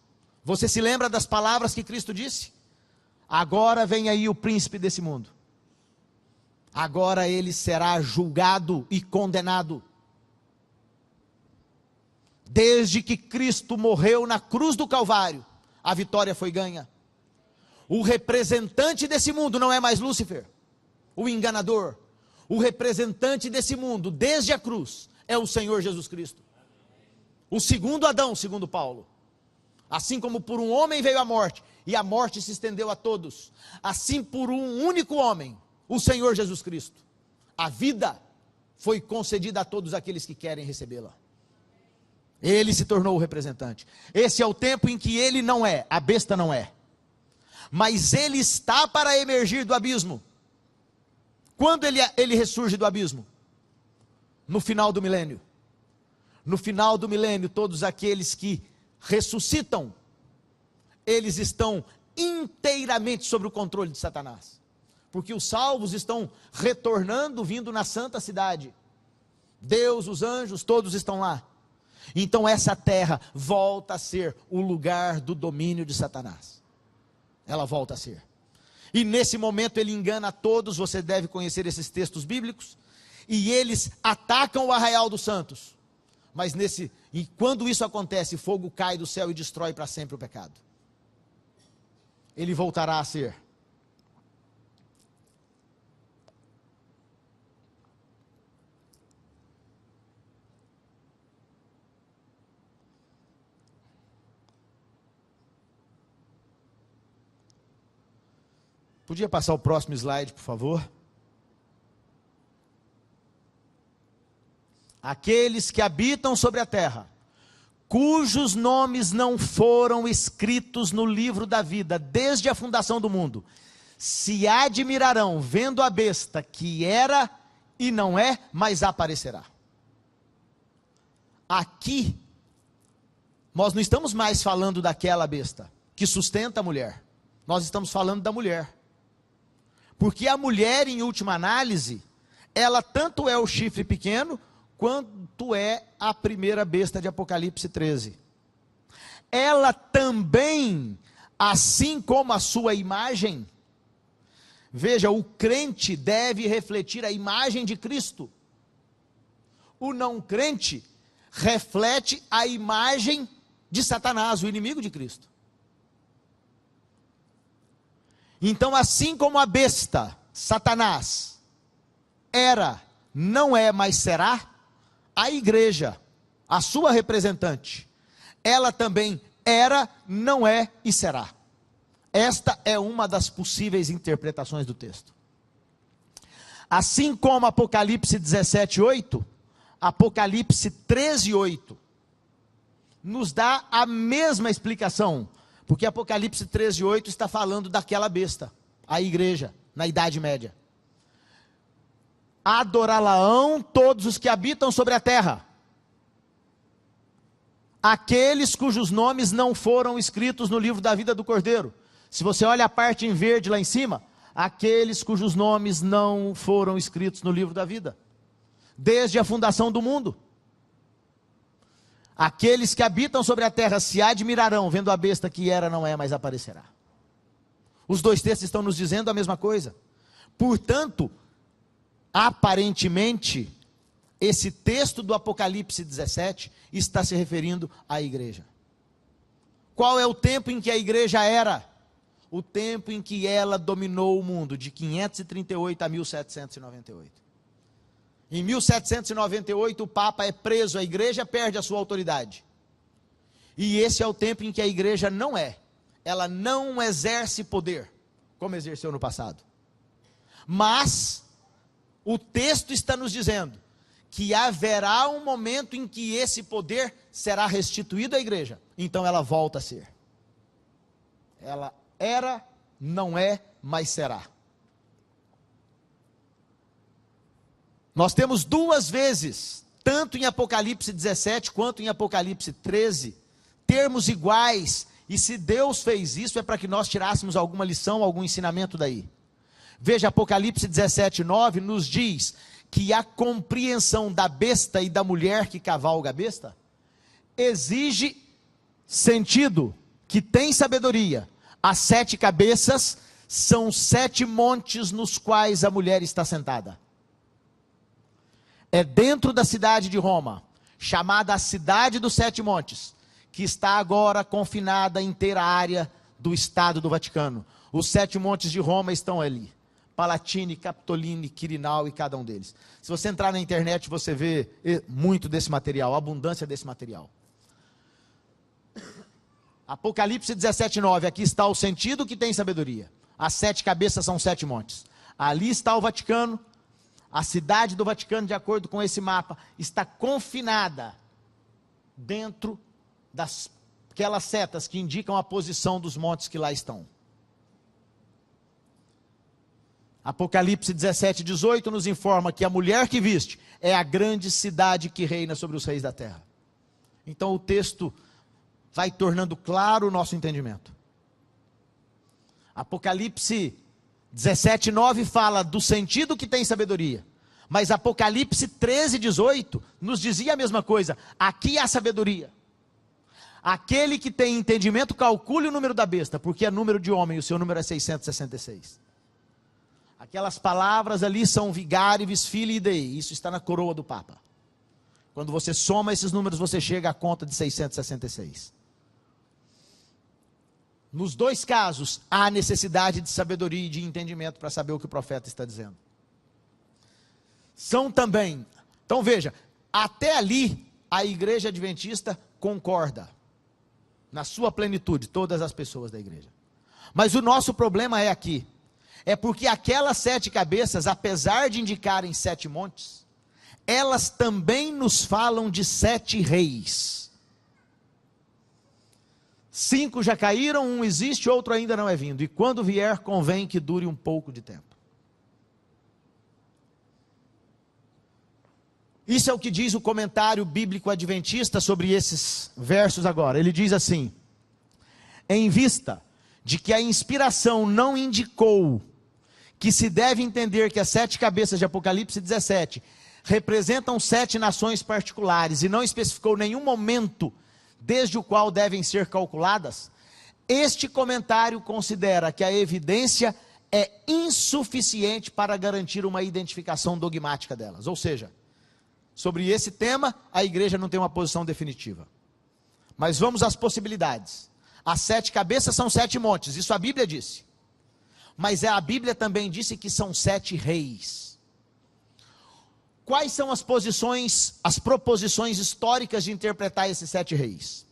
você se lembra das palavras que Cristo disse? Agora vem aí o príncipe desse mundo. Agora ele será julgado e condenado. Desde que Cristo morreu na cruz do Calvário, a vitória foi ganha. O representante desse mundo não é mais Lúcifer, o enganador. O representante desse mundo, desde a cruz, é o Senhor Jesus Cristo. O segundo Adão, segundo Paulo. Assim como por um homem veio a morte, e a morte se estendeu a todos, assim por um único homem, o Senhor Jesus Cristo, a vida foi concedida a todos aqueles que querem recebê-la. Ele se tornou o representante. Esse é o tempo em que ele não é, a besta não é, mas ele está para emergir do abismo. Quando ele ressurge do abismo? No final do milênio. No final do milênio, todos aqueles que ressuscitam, eles estão inteiramente sob o controle de Satanás, porque os salvos estão retornando, vindo na santa cidade. Deus, os anjos, todos estão lá. Então essa terra volta a ser o lugar do domínio de Satanás. Ela volta a ser. E nesse momento ele engana a todos. Você deve conhecer esses textos bíblicos. E eles atacam o arraial dos santos. Mas E quando isso acontece, fogo cai do céu e destrói para sempre o pecado. Ele voltará a ser. Podia passar o próximo slide, por favor? Aqueles que habitam sobre a terra, cujos nomes não foram escritos no livro da vida, desde a fundação do mundo, se admirarão vendo a besta que era e não é, mas aparecerá. Aqui, nós não estamos mais falando daquela besta que sustenta a mulher, nós estamos falando da mulher. Porque a mulher, em última análise, ela tanto é o chifre pequeno, quanto é a primeira besta de Apocalipse 13. Ela também, assim como a sua imagem, veja, o crente deve refletir a imagem de Cristo. O não crente reflete a imagem de Satanás, o inimigo de Cristo. Então, assim como a besta, Satanás, era, não é, mas será, a igreja, a sua representante, ela também era, não é e será. Esta é uma das possíveis interpretações do texto. Assim como Apocalipse 17:8, Apocalipse 13:8, nos dá a mesma explicação. Porque Apocalipse 13:8 está falando daquela besta, a igreja, na Idade Média. Adorá-la-ão todos os que habitam sobre a terra, aqueles cujos nomes não foram escritos no livro da vida do Cordeiro. Se você olha a parte em verde lá em cima, aqueles cujos nomes não foram escritos no livro da vida, desde a fundação do mundo. Aqueles que habitam sobre a terra se admirarão, vendo a besta que era, não é, mas aparecerá. Os dois textos estão nos dizendo a mesma coisa. Portanto, aparentemente, esse texto do Apocalipse 17 está se referindo à igreja. Qual é o tempo em que a igreja era? O tempo em que ela dominou o mundo, de 538 a 1798. Em 1798 o Papa é preso, a igreja perde a sua autoridade. E esse é o tempo em que a igreja não é. Ela não exerce poder, como exerceu no passado. Mas, o texto está nos dizendo que haverá um momento em que esse poder será restituído à igreja. Então ela volta a ser. Ela era, não é, mas será. Nós temos duas vezes, tanto em Apocalipse 17 quanto em Apocalipse 13, termos iguais, e se Deus fez isso é para que nós tirássemos alguma lição, algum ensinamento daí. Veja, Apocalipse 17:9 nos diz que a compreensão da besta e da mulher que cavalga a besta exige sentido, que tem sabedoria. As 7 cabeças são 7 montes nos quais a mulher está sentada. É dentro da cidade de Roma, chamada a cidade dos 7 montes, que está agora confinada a inteira área do Estado do Vaticano. Os 7 montes de Roma estão ali: Palatine, Capitoline, Quirinal e cada um deles. Se você entrar na internet, você vê muito desse material, abundância desse material. Apocalipse 17:9, aqui está o sentido que tem sabedoria. As 7 cabeças são 7 montes. Ali está o Vaticano. A cidade do Vaticano, de acordo com esse mapa, está confinada dentro daquelas setas que indicam a posição dos montes que lá estão. Apocalipse 17:18 nos informa que a mulher que viste é a grande cidade que reina sobre os reis da terra. Então o texto vai tornando claro o nosso entendimento. Apocalipse 17:9 fala do sentido que tem sabedoria, mas Apocalipse 13:18 nos dizia a mesma coisa: aqui há sabedoria. Aquele que tem entendimento calcule o número da besta, porque é número de homem, o seu número é 666. Aquelas palavras ali são vigaribus filii Dei, isso está na coroa do Papa. Quando você soma esses números, você chega à conta de 666. Nos dois casos, há necessidade de sabedoria e de entendimento para saber o que o profeta está dizendo. São também, então veja, até ali a igreja adventista concorda, na sua plenitude, todas as pessoas da igreja. Mas o nosso problema é aqui, é porque aquelas 7 cabeças, apesar de indicarem 7 montes, elas também nos falam de 7 reis. 5 já caíram, 1 existe, outro ainda não é vindo, e quando vier, convém que dure um pouco de tempo. Isso é o que diz o comentário bíblico adventista sobre esses versos agora. Ele diz assim: em vista de que a inspiração não indicou que se deve entender que as 7 cabeças de Apocalipse 17 representam 7 nações particulares, e não especificou nenhum momento desde o qual devem ser calculadas, este comentário considera que a evidência é insuficiente para garantir uma identificação dogmática delas. Ou seja, sobre esse tema, a igreja não tem uma posição definitiva. Mas vamos às possibilidades. As 7 cabeças são 7 montes, isso a Bíblia disse. Mas a Bíblia também disse que são 7 reis. Quais são as proposições históricas de interpretar esses 7 reis?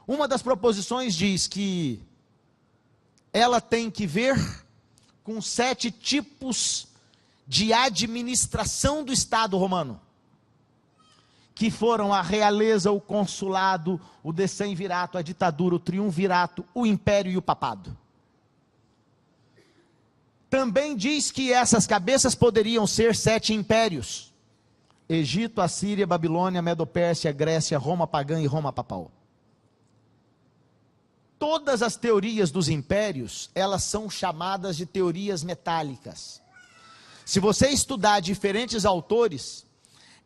Uma das proposições diz que ela tem que ver com 7 tipos de administração do Estado romano, que foram a realeza, o consulado, o decemvirato, a ditadura, o triunvirato, o império e o papado. Também diz que essas cabeças poderiam ser 7 impérios: Egito, Assíria, Babilônia, Medo-Pérsia, Grécia, Roma pagã e Roma papal. Todas as teorias dos impérios, elas são chamadas de teorias metálicas. Se você estudar diferentes autores,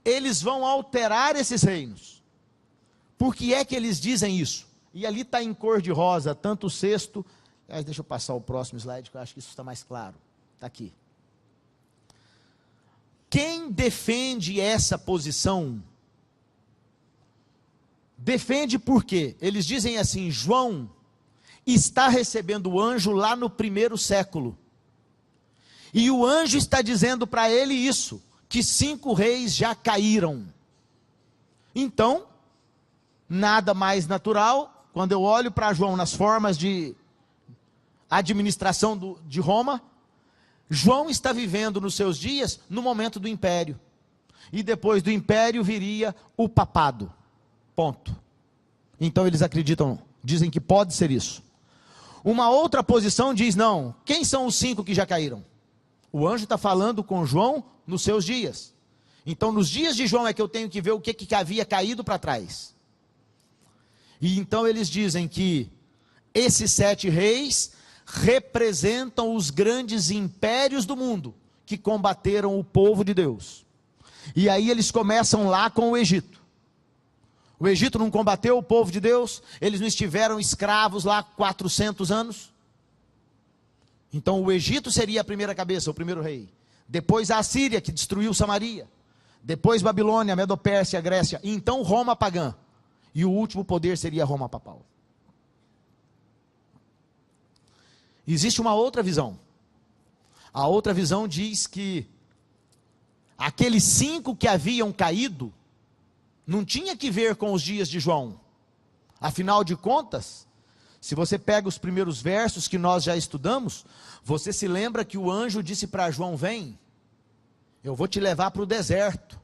eles vão alterar esses reinos. Por que é que eles dizem isso? E ali está em cor de rosa, tanto o sexto... Deixa eu passar o próximo slide, que eu acho que isso está mais claro. Está aqui. Quem defende essa posição, defende por quê? Eles dizem assim: João está recebendo o anjo lá no 1º século. E o anjo está dizendo para ele isso, que 5 reis já caíram. Então, nada mais natural, quando eu olho para João nas formas de administração de Roma, João está vivendo nos seus dias no momento do império, e depois do império viria o papado, ponto. Então eles acreditam, dizem que pode ser isso. Uma outra posição diz: não, quem são os 5 que já caíram? O anjo está falando com João nos seus dias, então nos dias de João é que eu tenho que ver o que havia caído para trás. E então eles dizem que esses 7 reis representam os grandes impérios do mundo, que combateram o povo de Deus. E aí eles começam lá com o Egito. O Egito não combateu o povo de Deus, eles não estiveram escravos lá 400 anos. Então o Egito seria a primeira cabeça, o primeiro rei. Depois a Assíria, que destruiu Samaria. Depois Babilônia, Medo-Pérsia, Grécia. E então Roma pagã. E o último poder seria Roma papal. Existe uma outra visão. A outra visão diz que aqueles 5 que haviam caído não tinha que ver com os dias de João. Afinal de contas, se você pega os primeiros versos que nós já estudamos, você se lembra que o anjo disse para João: vem, eu vou te levar para o deserto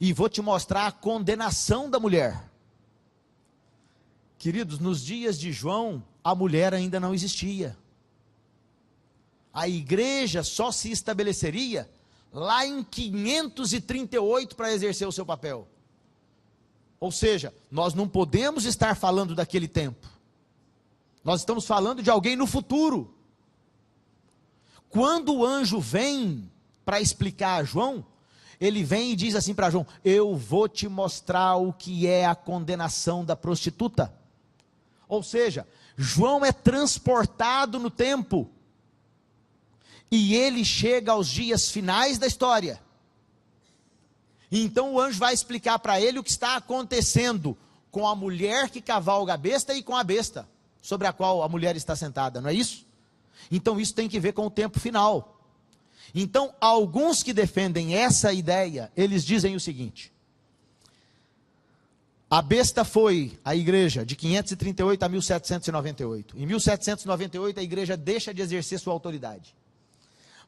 e vou te mostrar a condenação da mulher. Queridos, nos dias de João, a mulher ainda não existia. A igreja só se estabeleceria lá em 538 para exercer o seu papel. Ou seja, nós não podemos estar falando daquele tempo. Nós estamos falando de alguém no futuro. Quando o anjo vem para explicar a João, ele vem e diz assim para João: eu vou te mostrar o que é a condenação da prostituta. Ou seja, João é transportado no tempo, e ele chega aos dias finais da história, E então o anjo vai explicar para ele o que está acontecendo com a mulher que cavalga a besta e com a besta, sobre a qual a mulher está sentada, não é isso? Então isso tem que ver com o tempo final. Então, alguns que defendem essa ideia, eles dizem o seguinte: a besta foi a igreja de 538 a 1798. Em 1798 a igreja deixa de exercer sua autoridade.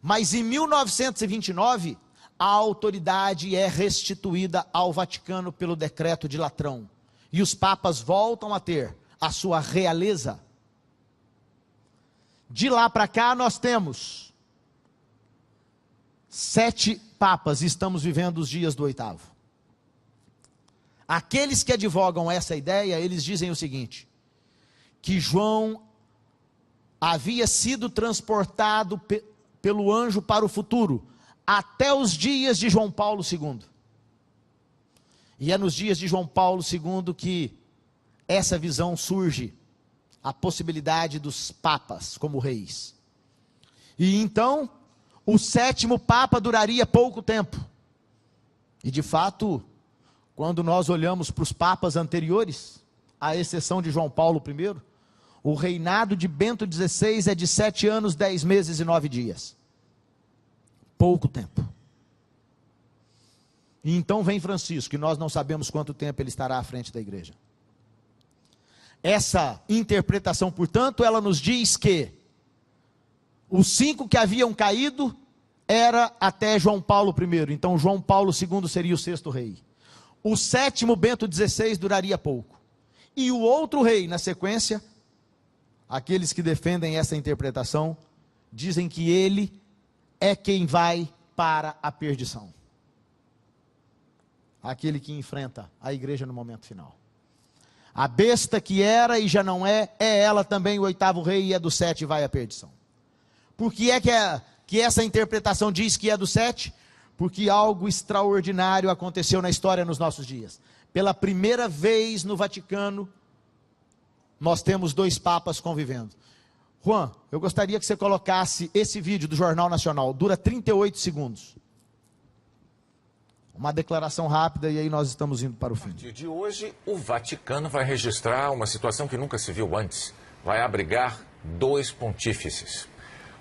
Mas em 1929, a autoridade é restituída ao Vaticano pelo decreto de Latrão. E os papas voltam a ter a sua realeza. De lá para cá nós temos 7 papas e estamos vivendo os dias do 8º. Aqueles que advogam essa ideia, eles dizem o seguinte: que João havia sido transportado pelo anjo para o futuro, até os dias de João Paulo II. E é nos dias de João Paulo II que essa visão surge, a possibilidade dos papas como reis. E então, o 7º papa duraria pouco tempo. E de fato, quando nós olhamos para os papas anteriores, à exceção de João Paulo I, o reinado de Bento XVI é de 7 anos, 10 meses e 9 dias. Pouco tempo. E então vem Francisco, que nós não sabemos quanto tempo ele estará à frente da igreja. Essa interpretação, portanto, ela nos diz que os 5 que haviam caído era até João Paulo I. Então João Paulo II seria o 6º rei. O 7º, Bento XVI, duraria pouco. E o outro rei, na sequência, aqueles que defendem essa interpretação, dizem que ele é quem vai para a perdição. Aquele que enfrenta a igreja no momento final. A besta que era e já não é ela também o 8º rei, e é do 7 e vai à perdição. Por que é que essa interpretação diz que é do 7? Porque algo extraordinário aconteceu na história nos nossos dias. Pela primeira vez no Vaticano, nós temos 2 papas convivendo. Juan, eu gostaria que você colocasse esse vídeo do Jornal Nacional, dura 38 segundos. Uma declaração rápida e aí nós estamos indo para o fim. A partir de hoje, o Vaticano vai registrar uma situação que nunca se viu antes. Vai abrigar 2 pontífices.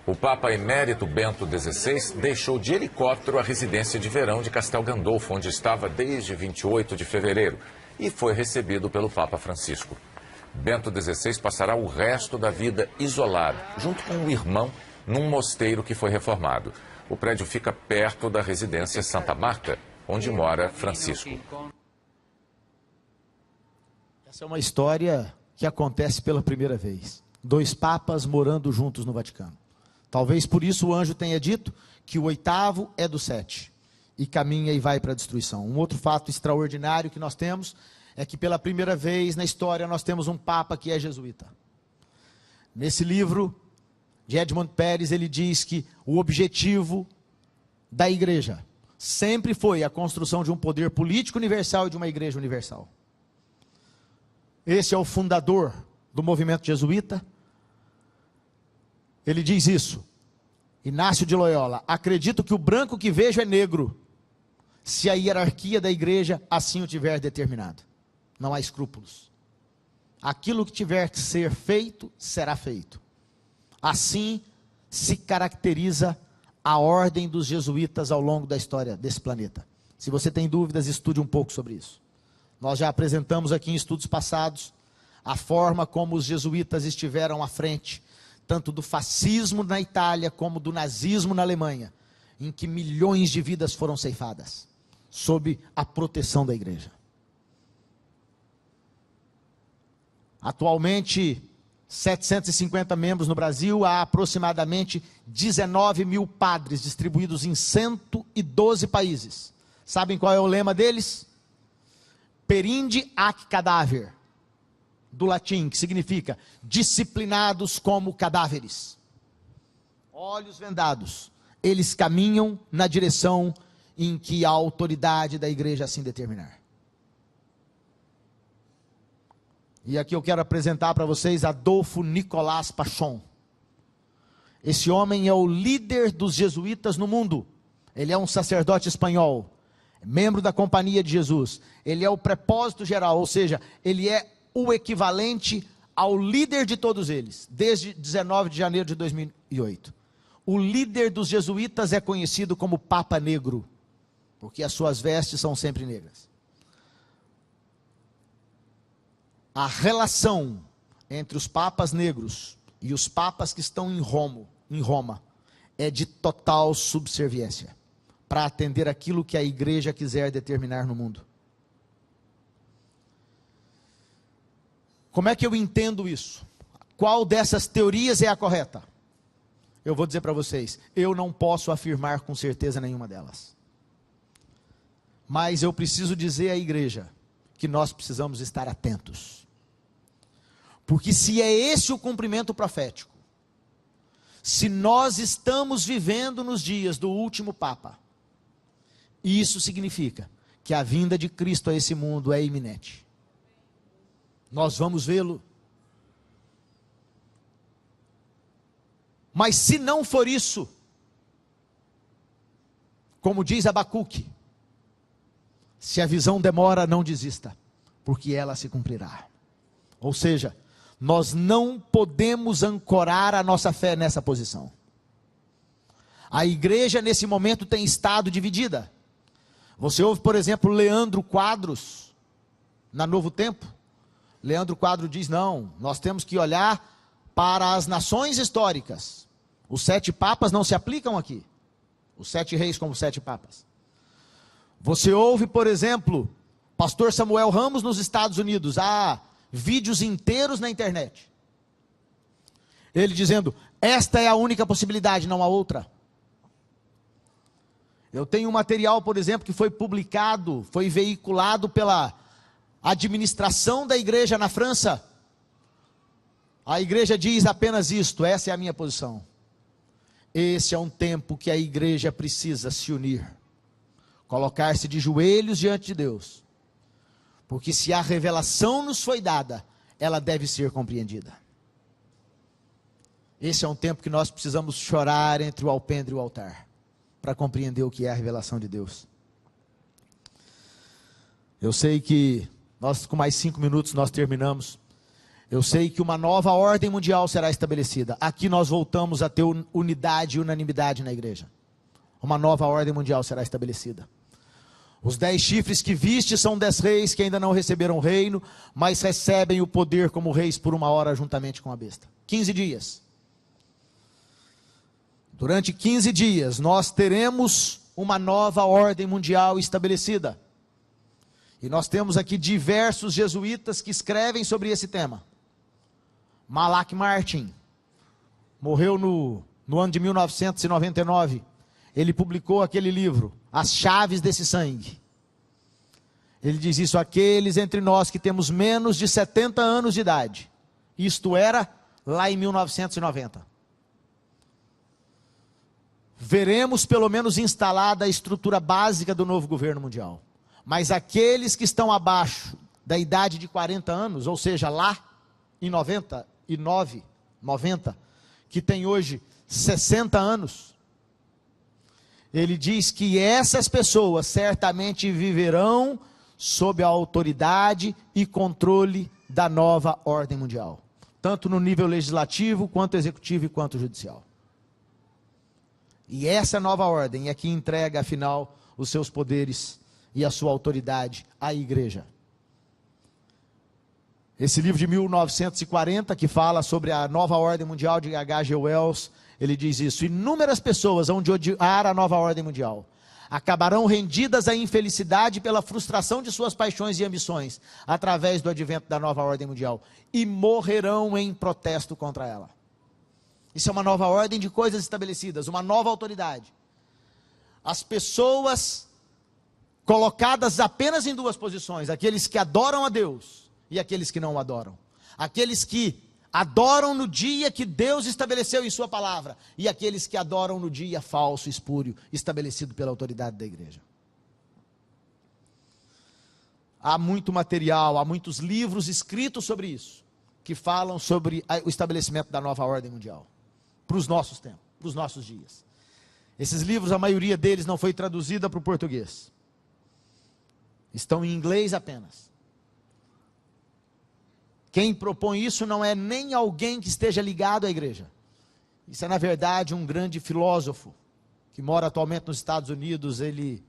O Papa Emérito Bento XVI deixou de helicóptero a residência de verão de Castel Gandolfo, onde estava desde 28 de fevereiro, e foi recebido pelo Papa Francisco. Bento XVI passará o resto da vida isolado, junto com o irmão, num mosteiro que foi reformado. O prédio fica perto da residência Santa Marta, onde mora Francisco. Essa é uma história que acontece pela primeira vez. 2 papas morando juntos no Vaticano. Talvez por isso o anjo tenha dito que o 8º é do 7 e caminha e vai para a destruição. Um outro fato extraordinário que nós temos é que pela primeira vez na história nós temos um papa que é jesuíta. Nesse livro de Edmond Pérez, ele diz que o objetivo da igreja sempre foi a construção de um poder político universal e de uma igreja universal. Esse é o fundador do movimento jesuíta. Ele diz isso, Inácio de Loyola: acredito que o branco que vejo é negro, se a hierarquia da igreja assim o tiver determinado. Não há escrúpulos. Aquilo que tiver que ser feito, será feito. Assim se caracteriza a ordem dos jesuítas ao longo da história desse planeta. Se você tem dúvidas, estude um pouco sobre isso. Nós já apresentamos aqui em estudos passados a forma como os jesuítas estiveram à frente, tanto do fascismo na Itália como do nazismo na Alemanha, em que milhões de vidas foram ceifadas, sob a proteção da igreja. Atualmente, 750 membros no Brasil, há aproximadamente 19 mil padres distribuídos em 112 países. Sabem qual é o lema deles? Perinde ac cadaver, do latim, que significa disciplinados como cadáveres. Olhos vendados, eles caminham na direção em que a autoridade da igreja assim determinar. E aqui eu quero apresentar para vocês Adolfo Nicolás Pachon. Esse homem é o líder dos jesuítas no mundo. Ele é um sacerdote espanhol. membro da Companhia de Jesus, ele é o prepósito geral, ou seja, ele é o equivalente ao líder de todos eles, desde 19 de janeiro de 2008. O líder dos jesuítas é conhecido como Papa Negro, porque as suas vestes são sempre negras. A relação entre os papas negros e os papas que estão em Roma, é de total subserviência, para atender aquilo que a igreja quiser determinar no mundo. Como é que eu entendo isso? Qual dessas teorias é a correta? Eu vou dizer para vocês, eu não posso afirmar com certeza nenhuma delas. Mas eu preciso dizer à igreja que nós precisamos estar atentos. Porque se é esse o cumprimento profético, se nós estamos vivendo nos dias do último Papa, isso significa que a vinda de Cristo a esse mundo é iminente. Nós vamos vê-lo. Mas se não for isso, como diz Abacuque, se a visão demora, não desista, porque ela se cumprirá. Ou seja, nós não podemos ancorar a nossa fé nessa posição. A igreja nesse momento tem estado dividida. Você ouve, por exemplo, Leandro Quadros, na Novo Tempo. Leandro Quadros diz, não, nós temos que olhar para as nações históricas. Os 7 papas não se aplicam aqui. Os 7 reis como 7 papas. Você ouve, por exemplo, pastor Samuel Ramos nos Estados Unidos. Há vídeos inteiros na internet. Ele dizendo, esta é a única possibilidade, não há outra. Eu tenho um material, por exemplo, que foi publicado, foi veiculado pela administração da igreja na França. A igreja diz apenas isto, essa é a minha posição. Esse é um tempo que a igreja precisa se unir, colocar-se de joelhos diante de Deus, porque se a revelação nos foi dada, ela deve ser compreendida. Esse é um tempo que nós precisamos chorar entre o alpendre e o altar, para compreender o que é a revelação de Deus. Eu sei que nós, com mais 5 minutos nós terminamos. Eu sei que uma nova ordem mundial será estabelecida. Aqui nós voltamos a ter unidade e unanimidade na igreja. Uma nova ordem mundial será estabelecida. Os 10 chifres que viste são 10 reis que ainda não receberam o reino, mas recebem o poder como reis por 1 hora juntamente com a besta. 15 dias. Durante 15 dias nós teremos uma nova ordem mundial estabelecida. E nós temos aqui diversos jesuítas que escrevem sobre esse tema. Malak Martin, morreu no ano de 1999, ele publicou aquele livro, As Chaves desse Sangue. Ele diz isso, aqueles entre nós que temos menos de 70 anos de idade, isto era lá em 1990. Veremos pelo menos instalada a estrutura básica do novo governo mundial. Mas aqueles que estão abaixo da idade de 40 anos, ou seja, lá em 90, que tem hoje 60 anos, ele diz que essas pessoas certamente viverão sob a autoridade e controle da nova ordem mundial, tanto no nível legislativo, quanto executivo e quanto judicial. E essa nova ordem é que entrega, afinal, os seus poderes e a sua autoridade à igreja. Esse livro de 1940, que fala sobre a nova ordem mundial de H.G. Wells, ele diz isso, inúmeras pessoas hão de odiar a nova ordem mundial, acabarão rendidas à infelicidade pela frustração de suas paixões e ambições, através do advento da nova ordem mundial, e morrerão em protesto contra ela. Isso é uma nova ordem de coisas estabelecidas, uma nova autoridade. As pessoas colocadas apenas em 2 posições, aqueles que adoram a Deus e aqueles que não o adoram. Aqueles que adoram no dia que Deus estabeleceu em sua palavra, e aqueles que adoram no dia falso, espúrio, estabelecido pela autoridade da igreja. Há muito material, há muitos livros escritos sobre isso, que falam sobre o estabelecimento da nova ordem mundial, para os nossos tempos, para os nossos dias. Esses livros, a maioria deles não foi traduzida para o português. Estão em inglês apenas. Quem propõe isso não é nem alguém que esteja ligado à igreja. Isso é, na verdade, um grande filósofo, que mora atualmente nos Estados Unidos. Ele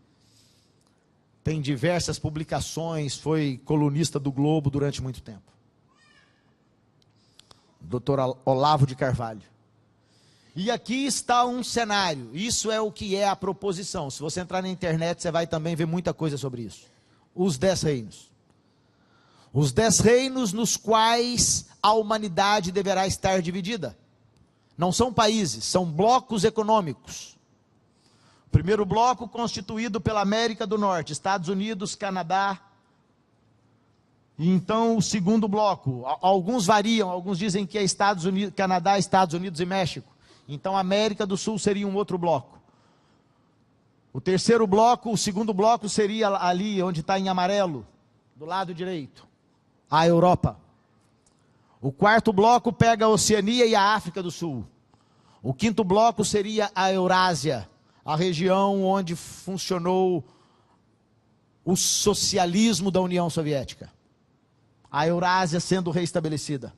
tem diversas publicações, foi colunista do Globo durante muito tempo. Dr. Olavo de Carvalho. E aqui está um cenário. Isso é o que é a proposição. Se você entrar na internet, você vai também ver muita coisa sobre isso. Os 10 reinos. Os 10 reinos nos quais a humanidade deverá estar dividida. Não são países, são blocos econômicos. O primeiro bloco constituído pela América do Norte, Estados Unidos, Canadá. E então o segundo bloco, alguns variam, alguns dizem que é Estados Unidos, Canadá, Estados Unidos e México. Então a América do Sul seria um outro bloco. O terceiro bloco, o segundo bloco seria ali onde está em amarelo, do lado direito, a Europa. O quarto bloco pega a Oceania e a África do Sul. O quinto bloco seria a Eurásia, a região onde funcionou o socialismo da União Soviética. A Eurásia sendo reestabelecida.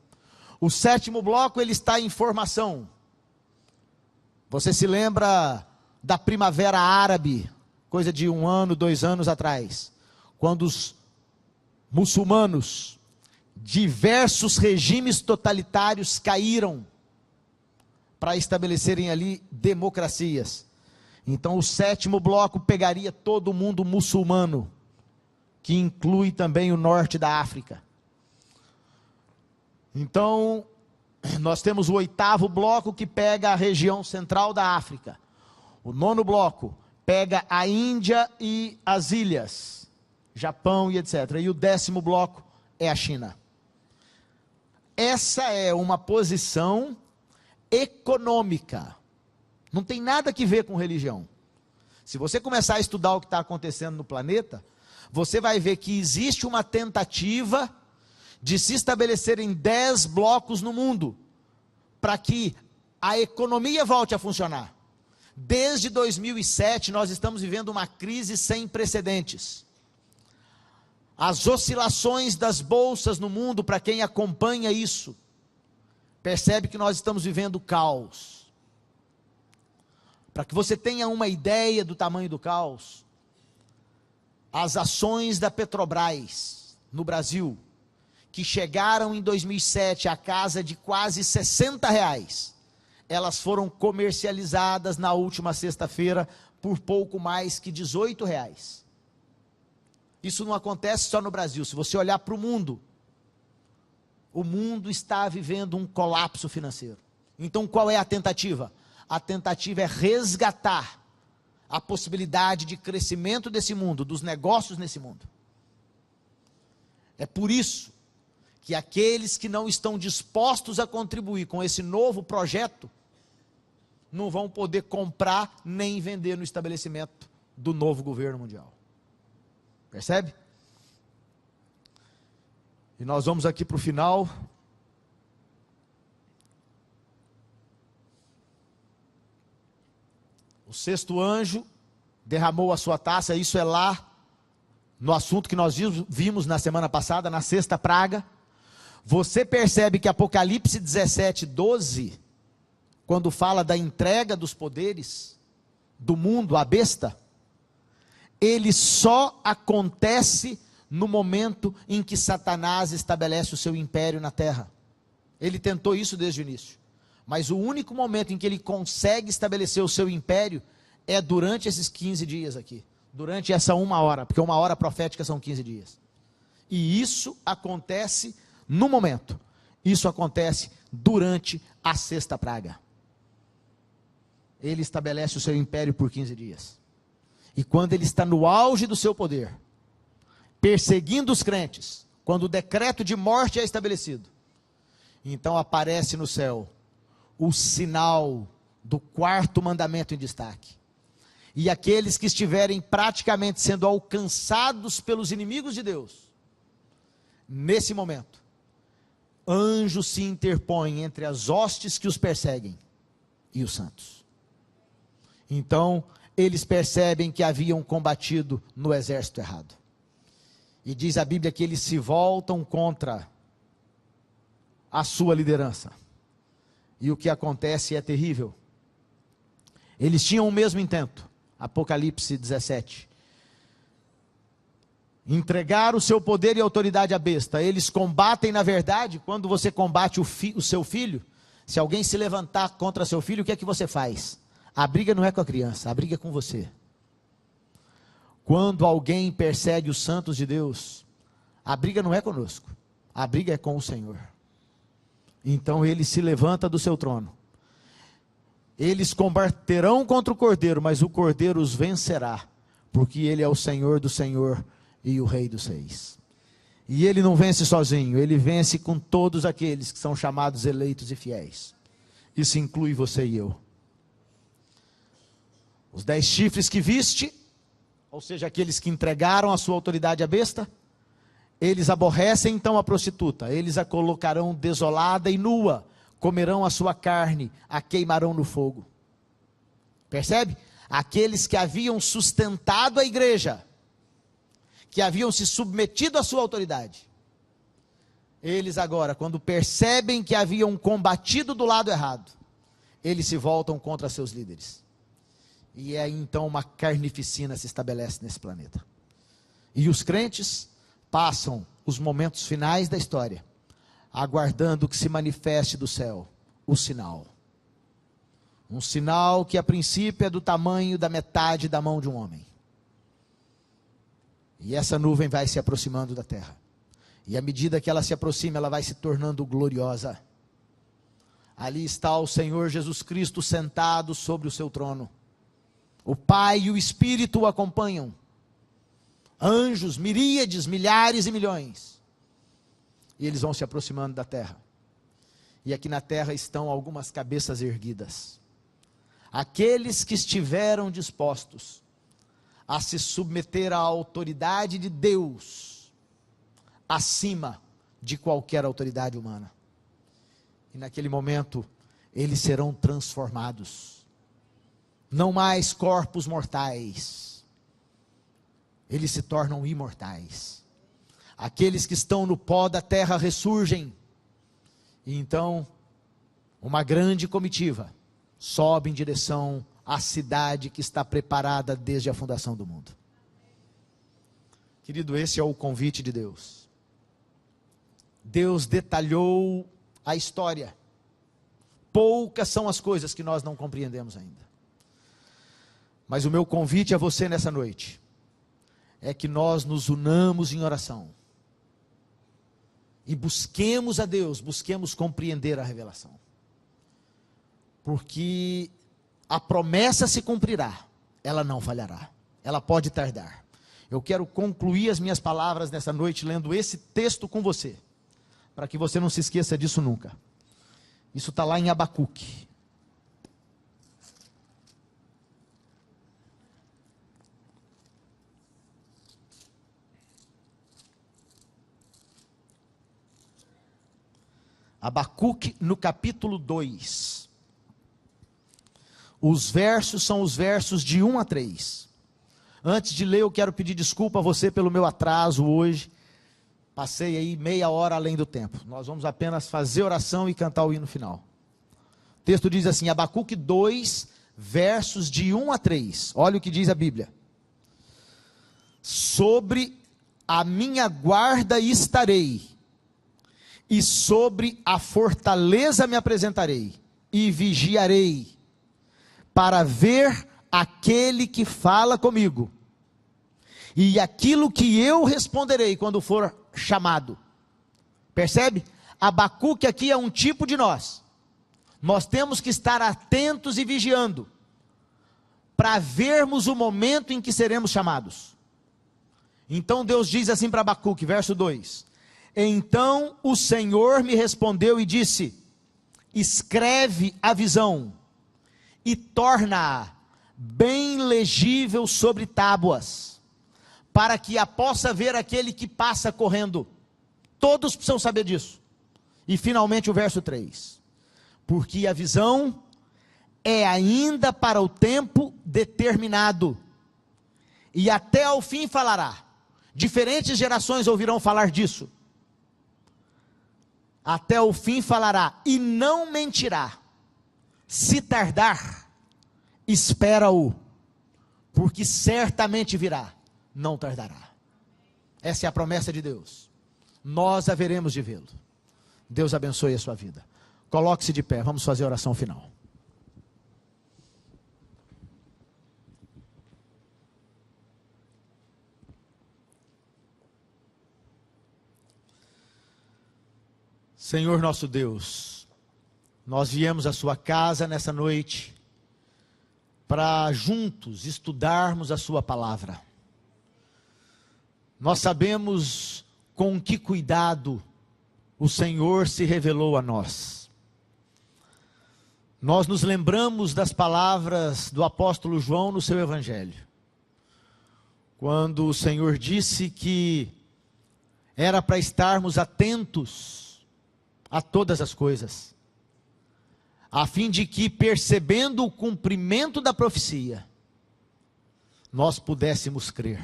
O sétimo bloco, ele está em formação. Você se lembra da Primavera Árabe, coisa de 1 ano, 2 anos atrás, quando os muçulmanos, diversos regimes totalitários caíram para estabelecerem ali democracias. Então o sétimo bloco pegaria todo mundo muçulmano, que inclui também o norte da África. Então, nós temos o oitavo bloco que pega a região central da África. O nono bloco pega a Índia e as ilhas, Japão e etc. E o 10º bloco é a China. Essa é uma posição econômica. Não tem nada que ver com religião. Se você começar a estudar o que está acontecendo no planeta, você vai ver que existe uma tentativa de se estabelecerem 10 blocos no mundo, para que a economia volte a funcionar. Desde 2007 nós estamos vivendo uma crise sem precedentes. As oscilações das bolsas no mundo, para quem acompanha isso, percebe que nós estamos vivendo caos. Para que você tenha uma ideia do tamanho do caos, as ações da Petrobras no Brasil, que chegaram em 2007 à casa de quase R$60, elas foram comercializadas na última sexta-feira por pouco mais que R$18. Isso não acontece só no Brasil. Se você olhar para o mundo está vivendo um colapso financeiro. Então qual é a tentativa? A tentativa é resgatar a possibilidade de crescimento desse mundo, dos negócios nesse mundo. É por isso que aqueles que não estão dispostos a contribuir com esse novo projeto, não vão poder comprar nem vender no estabelecimento do novo governo mundial. Percebe? E nós vamos aqui para o final. O 6º anjo derramou a sua taça, isso é lá no assunto que nós vimos na semana passada, na 6ª praga. Você percebe que Apocalipse 17:12, quando fala da entrega dos poderes do mundo à besta, ele só acontece no momento em que Satanás estabelece o seu império na terra. Ele tentou isso desde o início, mas o único momento em que ele consegue estabelecer o seu império é durante esses 15 dias aqui, durante essa 1 hora, porque 1 hora profética são 15 dias. E isso acontece no momento. Isso acontece durante a 6ª praga. Ele estabelece o seu império por 15 dias. E quando ele está no auge do seu poder, perseguindo os crentes, quando o decreto de morte é estabelecido, então aparece no céu o sinal do 4º mandamento em destaque. E aqueles que estiverem praticamente sendo alcançados pelos inimigos de Deus, nesse momento, anjos se interpõem entre as hostes que os perseguem e os santos. Então, eles percebem que haviam combatido no exército errado. E diz a Bíblia que eles se voltam contra a sua liderança. E o que acontece é terrível. Eles tinham o mesmo intento. Apocalipse 17. Entregar o seu poder e autoridade à besta. Eles combatem, na verdade, quando você combate o seu filho, se alguém se levantar contra seu filho, o que é que você faz? A briga não é com a criança, a briga é com você. Quando alguém persegue os santos de Deus, a briga não é conosco, a briga é com o Senhor. Então ele se levanta do seu trono. Eles combaterão contra o Cordeiro, mas o Cordeiro os vencerá, porque ele é o Senhor do Senhor e o Rei dos Reis. E ele não vence sozinho, ele vence com todos aqueles que são chamados eleitos e fiéis. Isso inclui você e eu. Os 10 chifres que viste, ou seja, aqueles que entregaram a sua autoridade à besta, eles aborrecem então a prostituta, eles a colocarão desolada e nua, comerão a sua carne, a queimarão no fogo. Percebe? Aqueles que haviam sustentado a igreja, que haviam se submetido à sua autoridade, eles agora, quando percebem que haviam combatido do lado errado, eles se voltam contra seus líderes. E aí então uma carnificina se estabelece nesse planeta. E os crentes passam os momentos finais da história, aguardando que se manifeste do céu o sinal. Um sinal que a princípio é do tamanho da metade da mão de um homem. E essa nuvem vai se aproximando da terra. E à medida que ela se aproxima, ela vai se tornando gloriosa. Ali está o Senhor Jesus Cristo sentado sobre o seu trono. O Pai e o Espírito o acompanham. Anjos, miríades, milhares e milhões. E eles vão se aproximando da terra. E aqui na terra estão algumas cabeças erguidas. Aqueles que estiveram dispostos a se submeter à autoridade de Deus, acima de qualquer autoridade humana. E naquele momento, eles serão transformados. Não mais corpos mortais. Eles se tornam imortais. Aqueles que estão no pó da terra ressurgem. E então, uma grande comitiva sobe em direção à cidade que está preparada desde a fundação do mundo. Querido, esse é o convite de Deus. Deus detalhou a história. Poucas são as coisas que nós não compreendemos ainda. Mas o meu convite a você nessa noite é que nós nos unamos em oração e busquemos a Deus, busquemos compreender a revelação, porque a promessa se cumprirá, ela não falhará, ela pode tardar. Eu quero concluir as minhas palavras nessa noite lendo esse texto com você, para que você não se esqueça disso nunca. Isso está lá em Abacuque. Abacuque no capítulo 2. Os versos são os versos de 1 a 3. Antes de ler, eu quero pedir desculpa a você pelo meu atraso hoje. Passei aí meia hora além do tempo. Nós vamos apenas fazer oração e cantar o hino final. O texto diz assim, Abacuque 2, versos de 1 a 3. Olha o que diz a Bíblia. Sobre a minha guarda estarei, e sobre a fortaleza me apresentarei, e vigiarei, para ver aquele que fala comigo, e aquilo que eu responderei quando for chamado. Percebe? Abacuque aqui é um tipo de nós. Nós temos que estar atentos e vigiando, para vermos o momento em que seremos chamados. Então Deus diz assim para Abacuque, verso 2, então o Senhor me respondeu e disse, escreve a visão, e torna-a bem legível sobre tábuas, para que a possa ver aquele que passa correndo. Todos precisam saber disso. E finalmente o verso 3, porque a visão é ainda para o tempo determinado, e até ao fim falará. Diferentes gerações ouvirão falar disso. Até o fim falará, e não mentirá. Se tardar, espera-o, porque certamente virá, não tardará. Essa é a promessa de Deus. Nós haveremos de vê-lo. Deus abençoe a sua vida. Coloque-se de pé, vamos fazer a oração final. Senhor nosso Deus, nós viemos à sua casa nessa noite para juntos estudarmos a sua palavra. Nós sabemos com que cuidado o Senhor se revelou a nós. Nós nos lembramos das palavras do apóstolo João no seu evangelho, quando o Senhor disse que era para estarmos atentos a todas as coisas, a fim de que, percebendo o cumprimento da profecia, nós pudéssemos crer.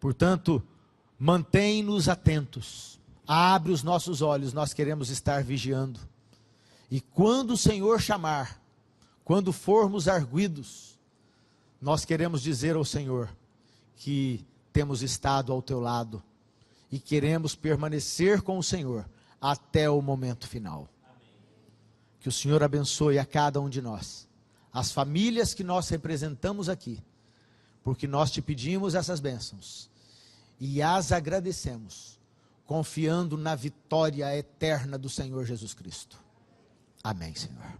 Portanto, mantém-nos atentos, abre os nossos olhos, nós queremos estar vigiando, e quando o Senhor chamar, quando formos arguidos, nós queremos dizer ao Senhor que temos estado ao teu lado, e queremos permanecer com o Senhor, até o momento final. Que o Senhor abençoe a cada um de nós, as famílias que nós representamos aqui, porque nós te pedimos essas bênçãos, e as agradecemos, confiando na vitória eterna do Senhor Jesus Cristo. Amém, Senhor.